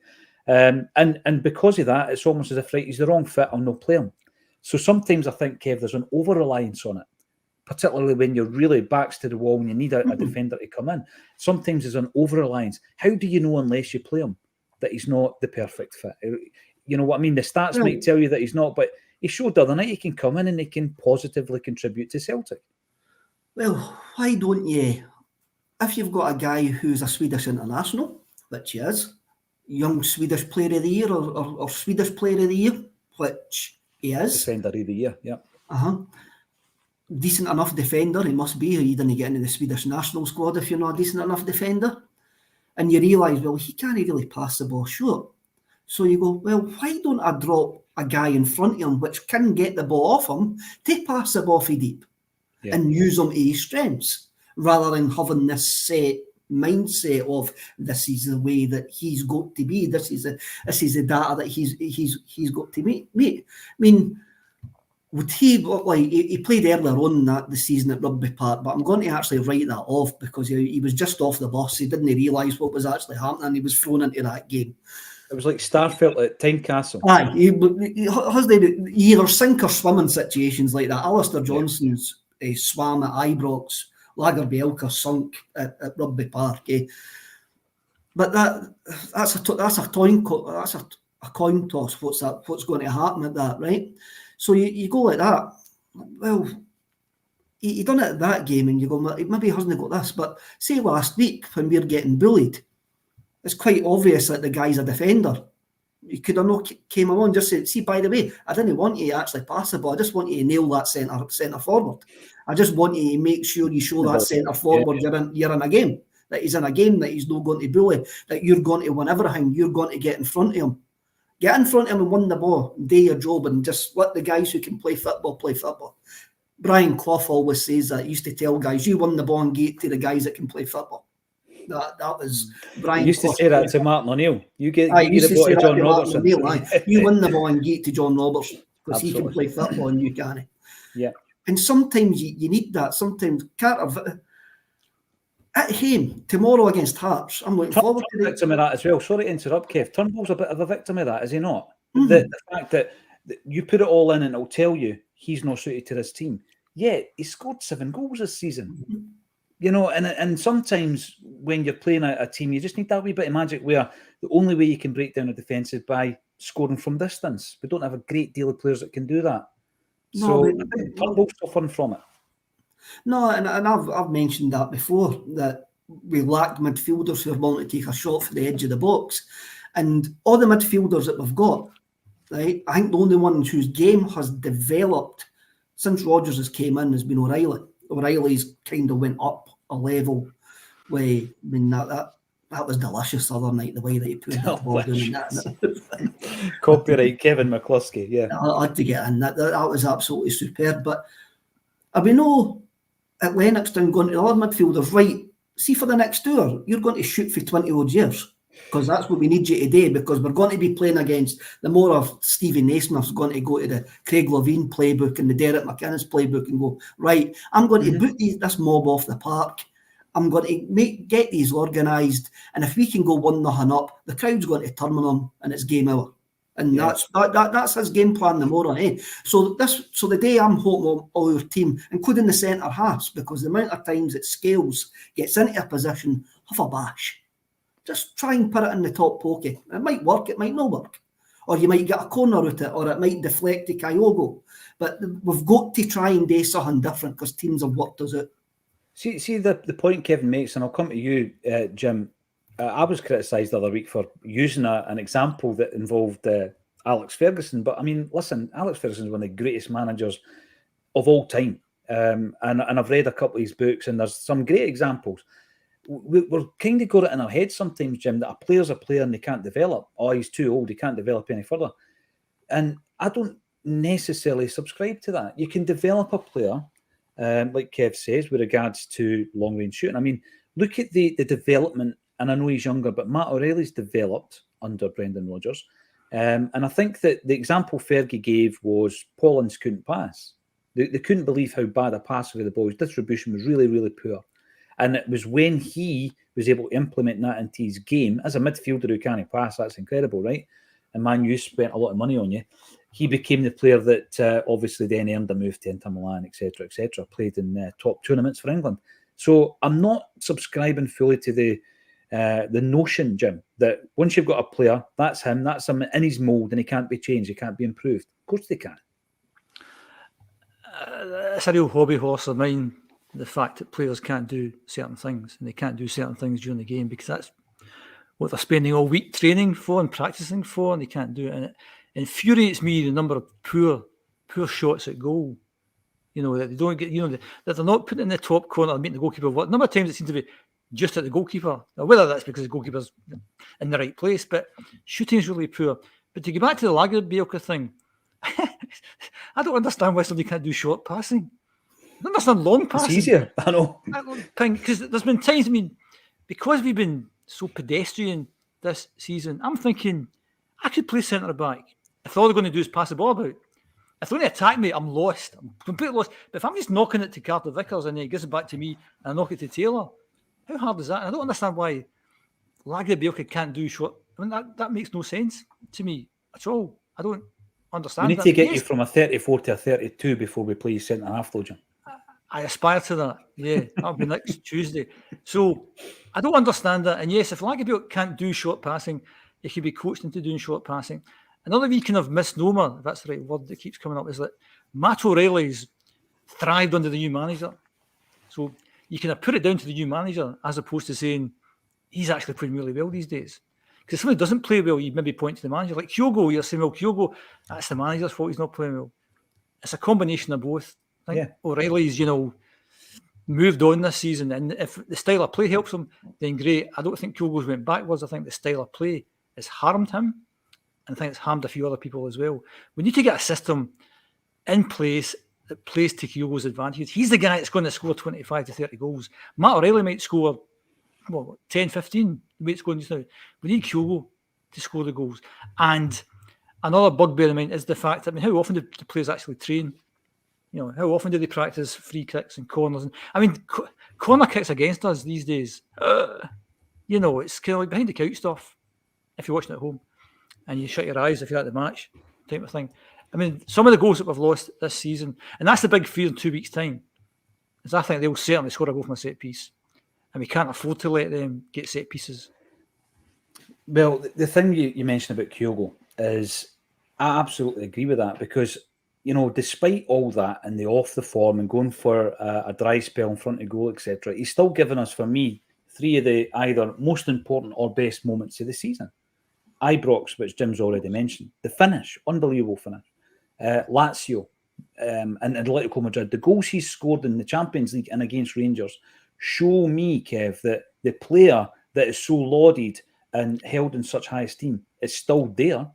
And because of that, it's almost as if, right, he's the wrong fit, I'll not play him. So sometimes I think, Kev, there's an over-reliance on it, particularly when you're really backs to the wall and you need a defender to come in. Sometimes there's an over-reliance. How do you know unless you play him that he's not the perfect fit? You know what I mean? The stats might tell you that he's not, but he showed the other night he can come in and he can positively contribute to Celtic. Well, why don't you, if you've got a guy who's a Swedish international, which he is, young Swedish player of the year or Swedish player of the year, which he is. Defender of the year, yeah. Decent enough defender, he must be. You didn't get into the Swedish national squad if you're not a decent enough defender. And you realise, well, he can't really pass the ball short. So you go, well, why don't I drop a guy in front of him which can get the ball off him to pass the ball for deep and use him to his strengths, rather than having this set mindset of this is the way that he's got to be. This is the data that he's got to meet. I mean, would he played earlier on the season at Rugby Park, but I'm going to actually write that off because he was just off the bus. He didn't realise what was actually happening. He was thrown into that game. It was like Starfelt at Tynecastle. Aye, he has the either sink or swim in situations like that. Alistair Johnson's swam at Ibrox, Lagerbielke sunk at Rugby Park. But that's a coin toss. What's going to happen at that, right? So you go like that. Well, he done it at that game, and you go, maybe he hasn't got this. But say last week when we're getting bullied, it's quite obvious that the guy's a defender. He could have not came along and just said, see, by the way, I didn't want you to actually pass the ball. I just want you to nail that centre forward. I just want you to make sure you show that centre forward you're in a game, that he's in a game, that he's not going to bully, that you're going to win everything, you're going to get in front of him. Get in front of him and win the ball, do your job, and just let the guys who can play football play football. Brian Clough always says that. He used to tell guys, you win the ball and get to the guys that can play football. That was Brian. He used to say that to Martin O'Neill. You get the ball to John Robertson. You win the ball and get to John Robertson because he can play football and you can't. Yeah. And sometimes you need that. Sometimes Carter at home tomorrow against Hearts. I'm looking forward to a victim of that as well. Sorry to interrupt, Kev. Turnbull's a bit of a victim of that, is he not? Mm-hmm. The fact that you put it all in and it'll tell you he's not suited to this team. Yeah, he scored 7 goals this season. Mm-hmm. You know, and sometimes when you're playing a team, you just need that wee bit of magic where the only way you can break down a defence is by scoring from distance. We don't have a great deal of players that can do that. So I think Turnbull's suffering from it. No, and I've mentioned that before, that we lack midfielders who are willing to take a shot from the edge of the box. And all the midfielders that we've got, right, I think the only one whose game has developed since Rodgers has came in has been O'Reilly. O'Reilly's kind of went up a level where, I mean, that was delicious the other night, the way that he put that ball down. Copyright Kevin McCluskey, yeah. I had to get in. That was absolutely superb. But we know at Lennoxtown going to the other midfielders, right, see for the next hour, you're going to shoot for 20 odd years. Because that's what we need you to do, because we're going to be playing against the more of Stevie Naismith's going to go to the Craig Levein playbook and the Derek McInnes playbook and go, right, I'm going to boot this mob off the park. I'm going to get these organised, and if we can go 1-0 up, the crowd's going to turn on them and it's game over. And that's his game plan, the more on it. So the day I'm hoping all your team, including the centre halves, because the amount of times it scales, gets into a position, have a bash. Just try and put it in the top pokey. It might work, it might not work. Or you might get a corner with it, or it might deflect to Kygo. But we've got to try and do something different because teams have worked us out. See the point Kevin makes, and I'll come to you, Jim. I was criticised the other week for using an example that involved Alex Ferguson. But I mean, listen, Alex Ferguson is one of the greatest managers of all time. And I've read a couple of his books, and there's some great examples. we're kind of got it in our head sometimes, Jim, that a player's a player and they can't develop. Oh, he's too old, he can't develop any further. And I don't necessarily subscribe to that. You can develop a player, like Kev says, with regards to long-range shooting. I mean, look at the development, and I know he's younger, but Matt O'Reilly's developed under Brendan Rodgers. And I think that the example Fergie gave was Paulins couldn't pass. They couldn't believe how bad a passer with the ball. His distribution was really, really poor. And it was when he was able to implement that into his game, as a midfielder who can't pass, that's incredible, right? And Man U spent a lot of money on you. He became the player that obviously then earned a move to Inter Milan, etc., played in top tournaments for England. So I'm not subscribing fully to the notion, Jim, that once you've got a player, that's him in his mould, and he can't be changed, he can't be improved. Of course they can. It's a real hobby horse of mine, the fact that players can't do certain things, and they can't do certain things during the game because that's what they're spending all week training for and practicing for, and they can't do it. And it infuriates me the number of poor shots at goal. That they don't get, that they're not putting in the top corner and making the goalkeeper work. A number of times it seems to be just at the goalkeeper. Now, whether that's because the goalkeeper's in the right place, but shooting is really poor. But to go back to the Lagerbielke thing, I don't understand why somebody can't do short passing. I don't understand long passing. It's easier, I know. Because there's been times, because we've been so pedestrian this season, I'm thinking I could play centre-back. If all they're going to do is pass the ball about. If they want to attack me, I'm lost. I'm completely lost. But if I'm just knocking it to Carter Vickers and he gives it back to me and I knock it to Taylor, how hard is that? And I don't understand why Lagerbielke can't do short. That makes no sense to me at all. I don't understand. We need to get you from a 34 to a 32 before we play you centre-half, though, Jim. I aspire to that. Yeah, that'll be next Tuesday. So I don't understand that. And yes, if Lagerbielke can't do short passing, he can be coached into doing short passing. Another wee kind of misnomer, if that's the right word that keeps coming up, is that Matt O'Reilly's thrived under the new manager. So you can put it down to the new manager as opposed to saying he's actually playing really well these days. Because if somebody doesn't play well, you maybe point to the manager. Like Kygo, you're saying, well, Kygo, that's the manager's fault he's not playing well. It's a combination of both. I think O'Reilly's, moved on this season, and if the style of play helps him, then great. I don't think Kyogo's went backwards. I think the style of play has harmed him, and I think it's harmed a few other people as well. We need to get a system in place that plays to Kyogo's advantage. He's the guy that's going to score 25 to 30 goals. Matt O'Reilly might score 10, 15, the way it's going just now. We need Kyogo to score the goals. And another bugbear of mine is the fact that, how often do the players actually train? How often do they practice free kicks and corners? Corner kicks against us these days, it's kind of like behind the couch stuff if you're watching at home and you shut your eyes if you're at the match type of thing. Some of the goals that we've lost this season, and that's the big fear in 2 weeks' time, is I think they'll certainly score a goal from a set piece, and we can't afford to let them get set pieces. Well, the thing you mentioned about Kygo is I absolutely agree with that because, despite all that and the off the form and going for a dry spell in front of goal, etc., he's still given us, for me, 3 of the either most important or best moments of the season. Ibrox, which Jim's already mentioned. The finish, unbelievable finish. Lazio and Atletico Madrid. The goals he's scored in the Champions League and against Rangers show me, Kev, that the player that is so lauded and held in such high esteem is still there.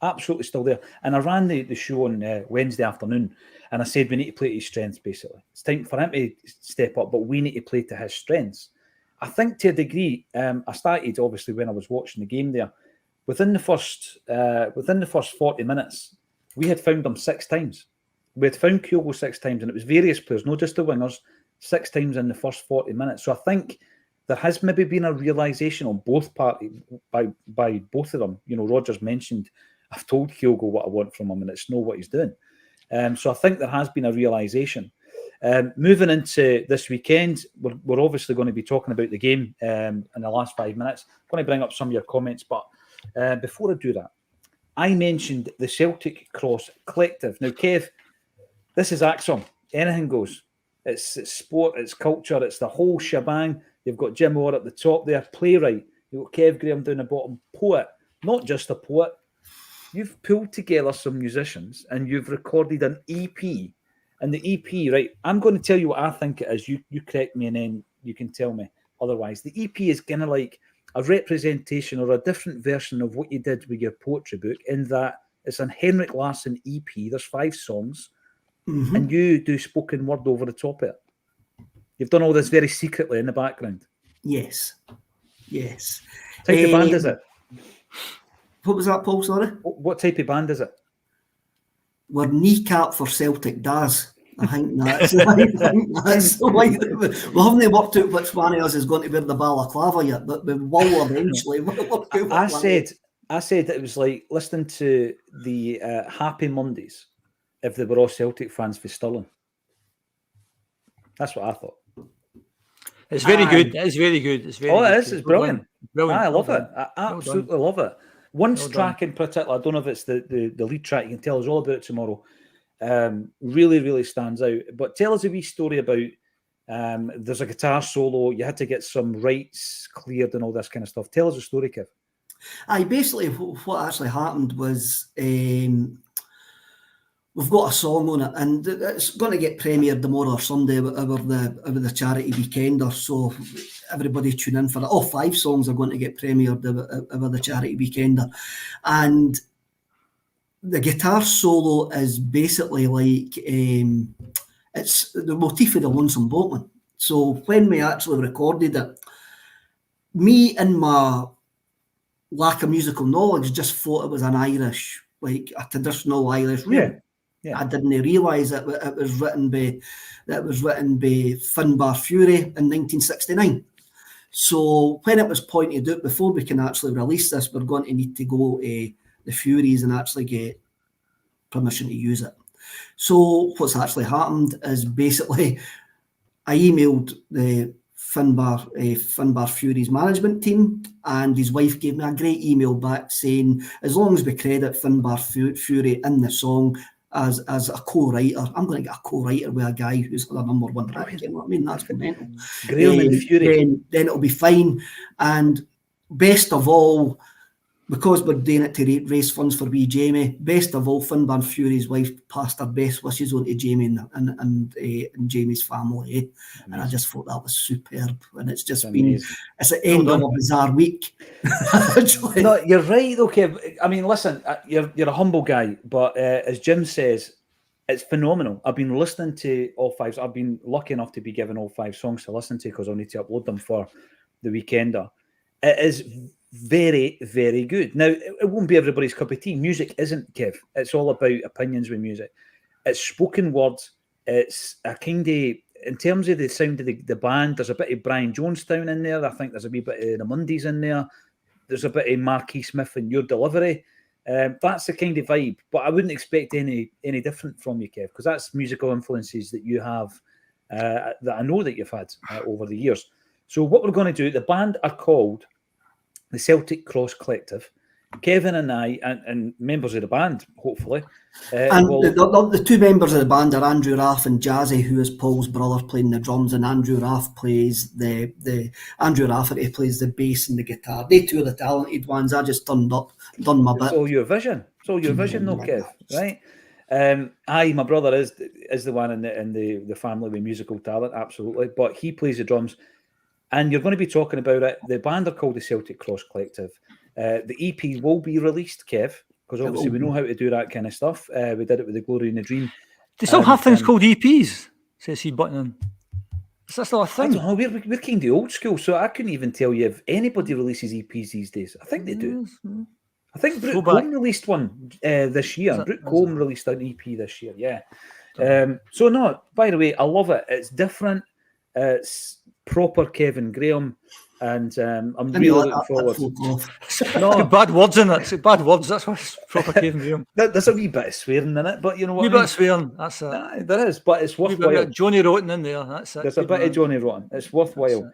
Absolutely still there. And I ran the show on Wednesday afternoon and I said we need to play to his strengths, basically. It's time for him to step up, but we need to play to his strengths. I think to a degree, I started obviously when I was watching the game there. Within the first 40 minutes, we had found him 6 times. We had found Kyogo 6 times, and it was various players, not just the wingers, 6 times in the first 40 minutes. So I think there has maybe been a realisation on both parties by both of them. Rodgers mentioned, I've told Kyogo what I want from him, and it's know what he's doing. So I think there has been a realisation. Moving into this weekend, we're obviously going to be talking about the game in the last 5 minutes. I'm going to bring up some of your comments, but before I do that, I mentioned the Celtic Cross Collective. Now, Kev, this is Acsom. Anything goes. It's sport, it's culture, it's the whole shebang. You've got Jim Orr at the top there, playwright. You've got Kev Graham down the bottom, poet. Not just a poet. You've pulled together some musicians and you've recorded an EP. And the EP, right, I'm going to tell you what I think it is. You correct me and then you can tell me. otherwise. The EP is kind of like a representation or a different version of what you did with your poetry book, in that it's an Henrik Larsson EP. There's 5 songs, and you do spoken word over the top of it. You've done all this very secretly in the background. Yes. Yes. What type of band is it? What was that, Paul? Sorry? What type of band is it? We're kneecap for Celtic Daz. I think that's the way. We haven't worked out which one of us is going to wear the balaclava yet, but we will eventually. I said that it was like listening to the Happy Mondays if they were all Celtic fans for Stirling. That's what I thought. It's very good. It's very good. It's very good. It is. It's brilliant. Brilliant. I love it. I absolutely love it. One track in particular, I don't know if it's the lead track, you can tell us all about it tomorrow. Really, really stands out. But tell us a wee story about there's a guitar solo, you had to get some rights cleared and all this kind of stuff. Tell us a story, Kev. Basically, what actually happened was we've got a song on it, and it's going to get premiered tomorrow or Sunday over the charity weekender. So everybody tune in for it. All 5 songs are going to get premiered over the charity weekender, and the guitar solo is basically like it's the motif of the Lonesome Boatman. So when we actually recorded it, me and my lack of musical knowledge just thought it was an Irish, like a traditional Irish rhythm. Yeah. I didn't realise that it was written by Finbar Fury in 1969. So when it was pointed out, before we can actually release this, we're going to need to go to the Furies and actually get permission to use it. So what's actually happened is basically I emailed the Finbar Fury's management team, and his wife gave me a great email back saying, as long as we credit Finbar Fury in the song as a co-writer, I'm going to get a co-writer with a guy who's got a number 1 hit. You know what I mean? That's mental. Graham and Fury. Then it'll be fine. And best of all, because we're doing it to raise funds for wee Jamie, best of all, Finbar Fury's wife passed her best wishes on to Jamie and Jamie's family. And I just thought that was superb. And it's just it's the end of a bizarre week. No, you're right, though, Kev. I mean, listen, you're a humble guy, but as Jim says, it's phenomenal. I've been listening to all 5. I've been lucky enough to be given all 5 songs to listen to because I'll need to upload them for the weekender. It is very, very good. Now, it won't be everybody's cup of tea. Music isn't, Kev. It's all about opinions with music. It's spoken words. It's a kind of, in terms of the sound of the band, there's a bit of Brian Jonestown in there. I think there's a wee bit of the Mondays in there. There's a bit of Marquis Smith in your delivery. That's the kind of vibe. But I wouldn't expect any different from you, Kev, because that's musical influences that you have that I know that you've had over the years. So what we're going to do, the band are called the Celtic Cross Collective. Kevin and I, and members of the band, hopefully. And the 2 members of the band are Andrew Raff and Jazzy, who is Paul's brother, playing the drums, and Andrew Raff plays Andrew Rafferty plays the bass and the guitar. They 2 are the talented ones. I just turned up, done my bit. It's all your vision. It's all your vision, though, Kev, right? My brother is the one in the family with musical talent, absolutely. But he plays the drums. And you're going to be talking about it. The band are called the Celtic Cross Collective. The EP will be released, Kev, because obviously we know how to do that kind of stuff. We did it with The Glory and the Dream. They still have things called EPs, says he button. Is that still a thing? I don't know. We're kind of old school, so I couldn't even tell you if anybody releases EPs these days. I think they do. I think Brooke Combe released one this year. Brooke Combe released an EP this year, yeah. So, no, by the way, I love it. It's different. It's proper Kevin Graham, and I'm really looking forward. No bad words in it. It's bad words. That's what's proper Kevin Graham. There's a wee bit of swearing in it, but you know what? Wee bit of swearing. That's it. There is, but it's worthwhile. Johnny Rotten in there. That's it. There's a bit of Johnny Rotten. It's worthwhile.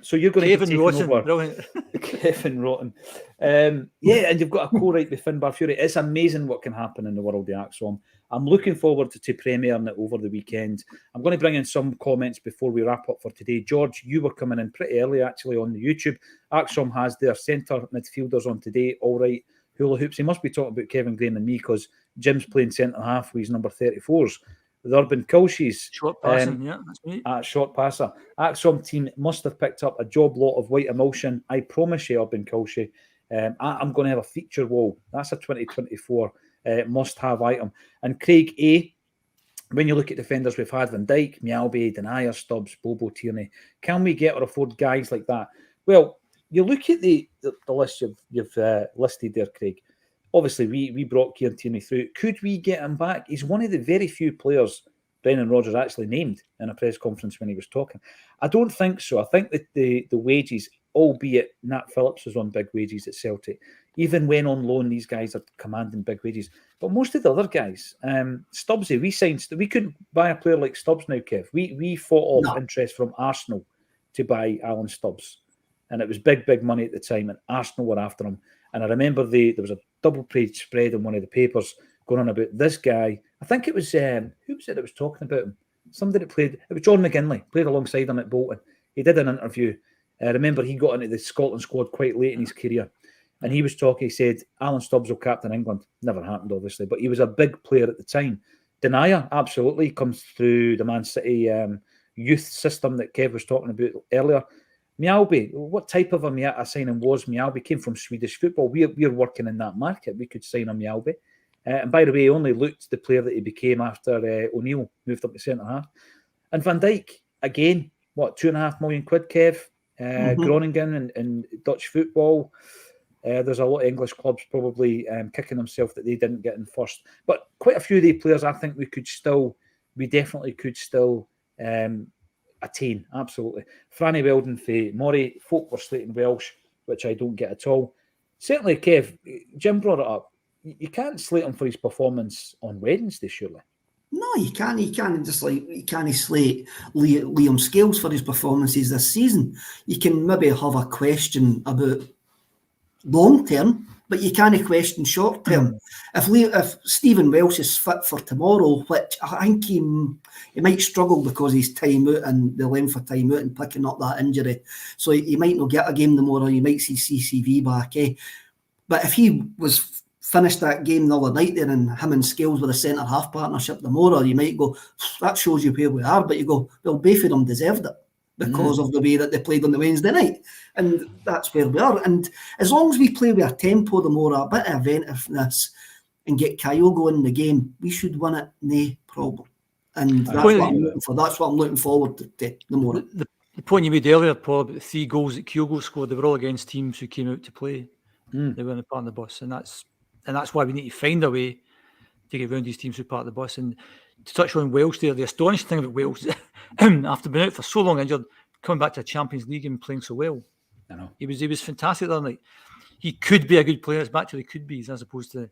So you're going Kevin to be taking over. Brilliant. Kevin Rotten. And you've got a co-write with Finbar Fury. It's amazing what can happen in the world of Acsom. I'm looking forward to premiering it over the weekend. I'm going to bring in some comments before we wrap up for today. George, you were coming in pretty early actually on the YouTube. Acsom has their centre midfielders on today. All right, hula hoops. He must be talking about Kevin Graham and me because Jim's playing centre half with his number 34s. the Urban Culshies. Short passing, yeah, that's me. Short passer. Acsom team must have picked up a job lot of white emotion. I promise you, Urban Culshi. I'm going to have a feature wall. That's a 2024 must-have item. And Craig A., when you look at defenders we've had, Van Dijk, Mjällby, Denier, Stubbs, Bobo, Tierney, can we get or afford guys like that? Well, you look at the list you've listed there, Craig. Obviously, we brought Kieran Tierney through. Could we get him back? He's one of the very few players Brendan Rodgers actually named in a press conference when he was talking. I don't think so. I think that the wages, albeit Nat Phillips was on big wages at Celtic, even when on loan, these guys are commanding big wages. But most of the other guys, Stubbsy, we couldn't buy a player like Stubbs now, Kev. We fought off interest from Arsenal to buy Alan Stubbs. And it was big money at the time, and Arsenal were after him. And I remember there was a double-page spread in one of the papers going on about this guy. I think it was, who was it that was talking about him? Somebody that played, it was John McGinley, played alongside him at Bolton. He did an interview. I remember he got into the Scotland squad quite late in his career. And he was talking, he said, Alan Stubbs will captain England. Never happened, obviously, but he was a big player at the time. Denier, absolutely, comes through the Man City youth system that Kev was talking about earlier. Mjällby, what type of a signing was Mjällby? Came from Swedish football. We're working in that market. We could sign a Mjällby. And by the way, he only looked the player that he became after O'Neill moved up to centre-half. And Van Dijk, again, what, £2.5 million, Kev? Groningen and Dutch football. There's a lot of English clubs probably kicking themselves that they didn't get in first. But quite a few of the players I think we definitely could still attain, absolutely. Franny Weldon for Murray, folk were slating Welsh, which I don't get at all. Certainly, Kev, Jim brought it up. You can't slate him for his performance on Wednesday, surely. No, you can't. You can't slate Liam Scales for his performances this season. You can maybe have a question about long term, but you can't question short term. If Stephen Welsh is fit for tomorrow, which I think he might struggle because he's time out and the length of time out and picking up that injury, so he might not get a game tomorrow. You might see CCV back. But if he was finished that game the other night there and him and Scales with a centre-half partnership tomorrow, you might go, that shows you where we are. But you go, well, both of them deserved it because of the way that they played on the Wednesday night. And that's where we are. And as long as we play with a tempo, the more a bit of inventiveness and get Kygo in the game, we should win it, no problem. And that's what I'm looking for. That's what I'm looking forward to tomorrow. The point you made earlier, Paul, about the 3 goals that Kygo scored, they were all against teams who came out to play. They were in the part of the bus. And that's why we need to find a way to get around these teams who are part of the bus. And to touch on Welsh there, the astonishing thing about Welsh, after being out for so long injured, coming back to a Champions League and playing so well. I know. He was fantastic the other night. He could be a good player. It's back to the could be's as opposed to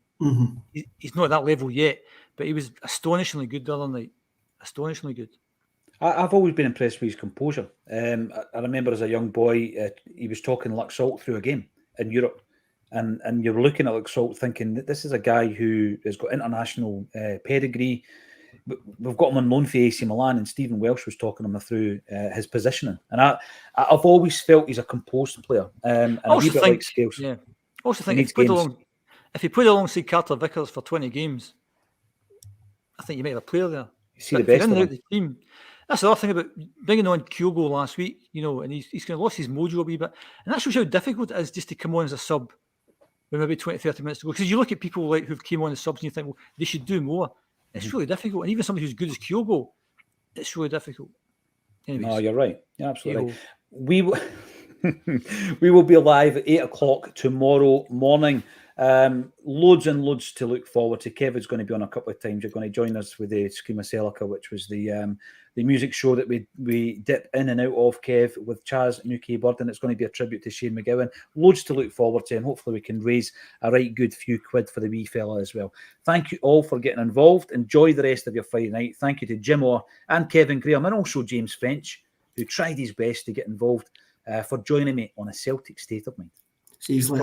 he's not at that level yet, but he was astonishingly good the other night. Astonishingly good. I've always been impressed with his composure. I remember as a young boy, he was talking Luxalt through a game in Europe. And you're looking at Luxalt thinking that this is a guy who has got international pedigree. We've got him on loan for AC Milan, and Stephen Welsh was talking him through his positioning. And I've always felt he's a composed player. And a wee bit like Scales. Yeah. I also think if you put alongside Carter Vickers for 20 games, I think you might have a player there. You see the best of him. The team. That's the other thing about bringing on Kygo last week, and he's kind of lost his mojo a wee bit. And that shows how difficult it is just to come on as a sub with maybe 20, 30 minutes to go. Because you look at people like who've came on as subs and you think, well, they should do more. It's really difficult. And even somebody who's good as Kygo, it's really difficult. Anyways, no, you're right. You're absolutely right. We will be live at 8 o'clock tomorrow morning. Loads and loads to look forward to. Kevin's going to be on a couple of times. You're going to join us with the Scream of Celica, which was the music show that we dip in and out of, Kev, with Chaz Nuki Burden. It's going to be a tribute to Shane McGowan. Loads to look forward to, and hopefully we can raise a right good few quid for the wee fella as well. Thank you all for getting involved. Enjoy the rest of your Friday night. Thank you to Jim Orr and Kevin Graham, and also James French, who tried his best to get involved, for joining me on A Celtic State of Mind. See you later.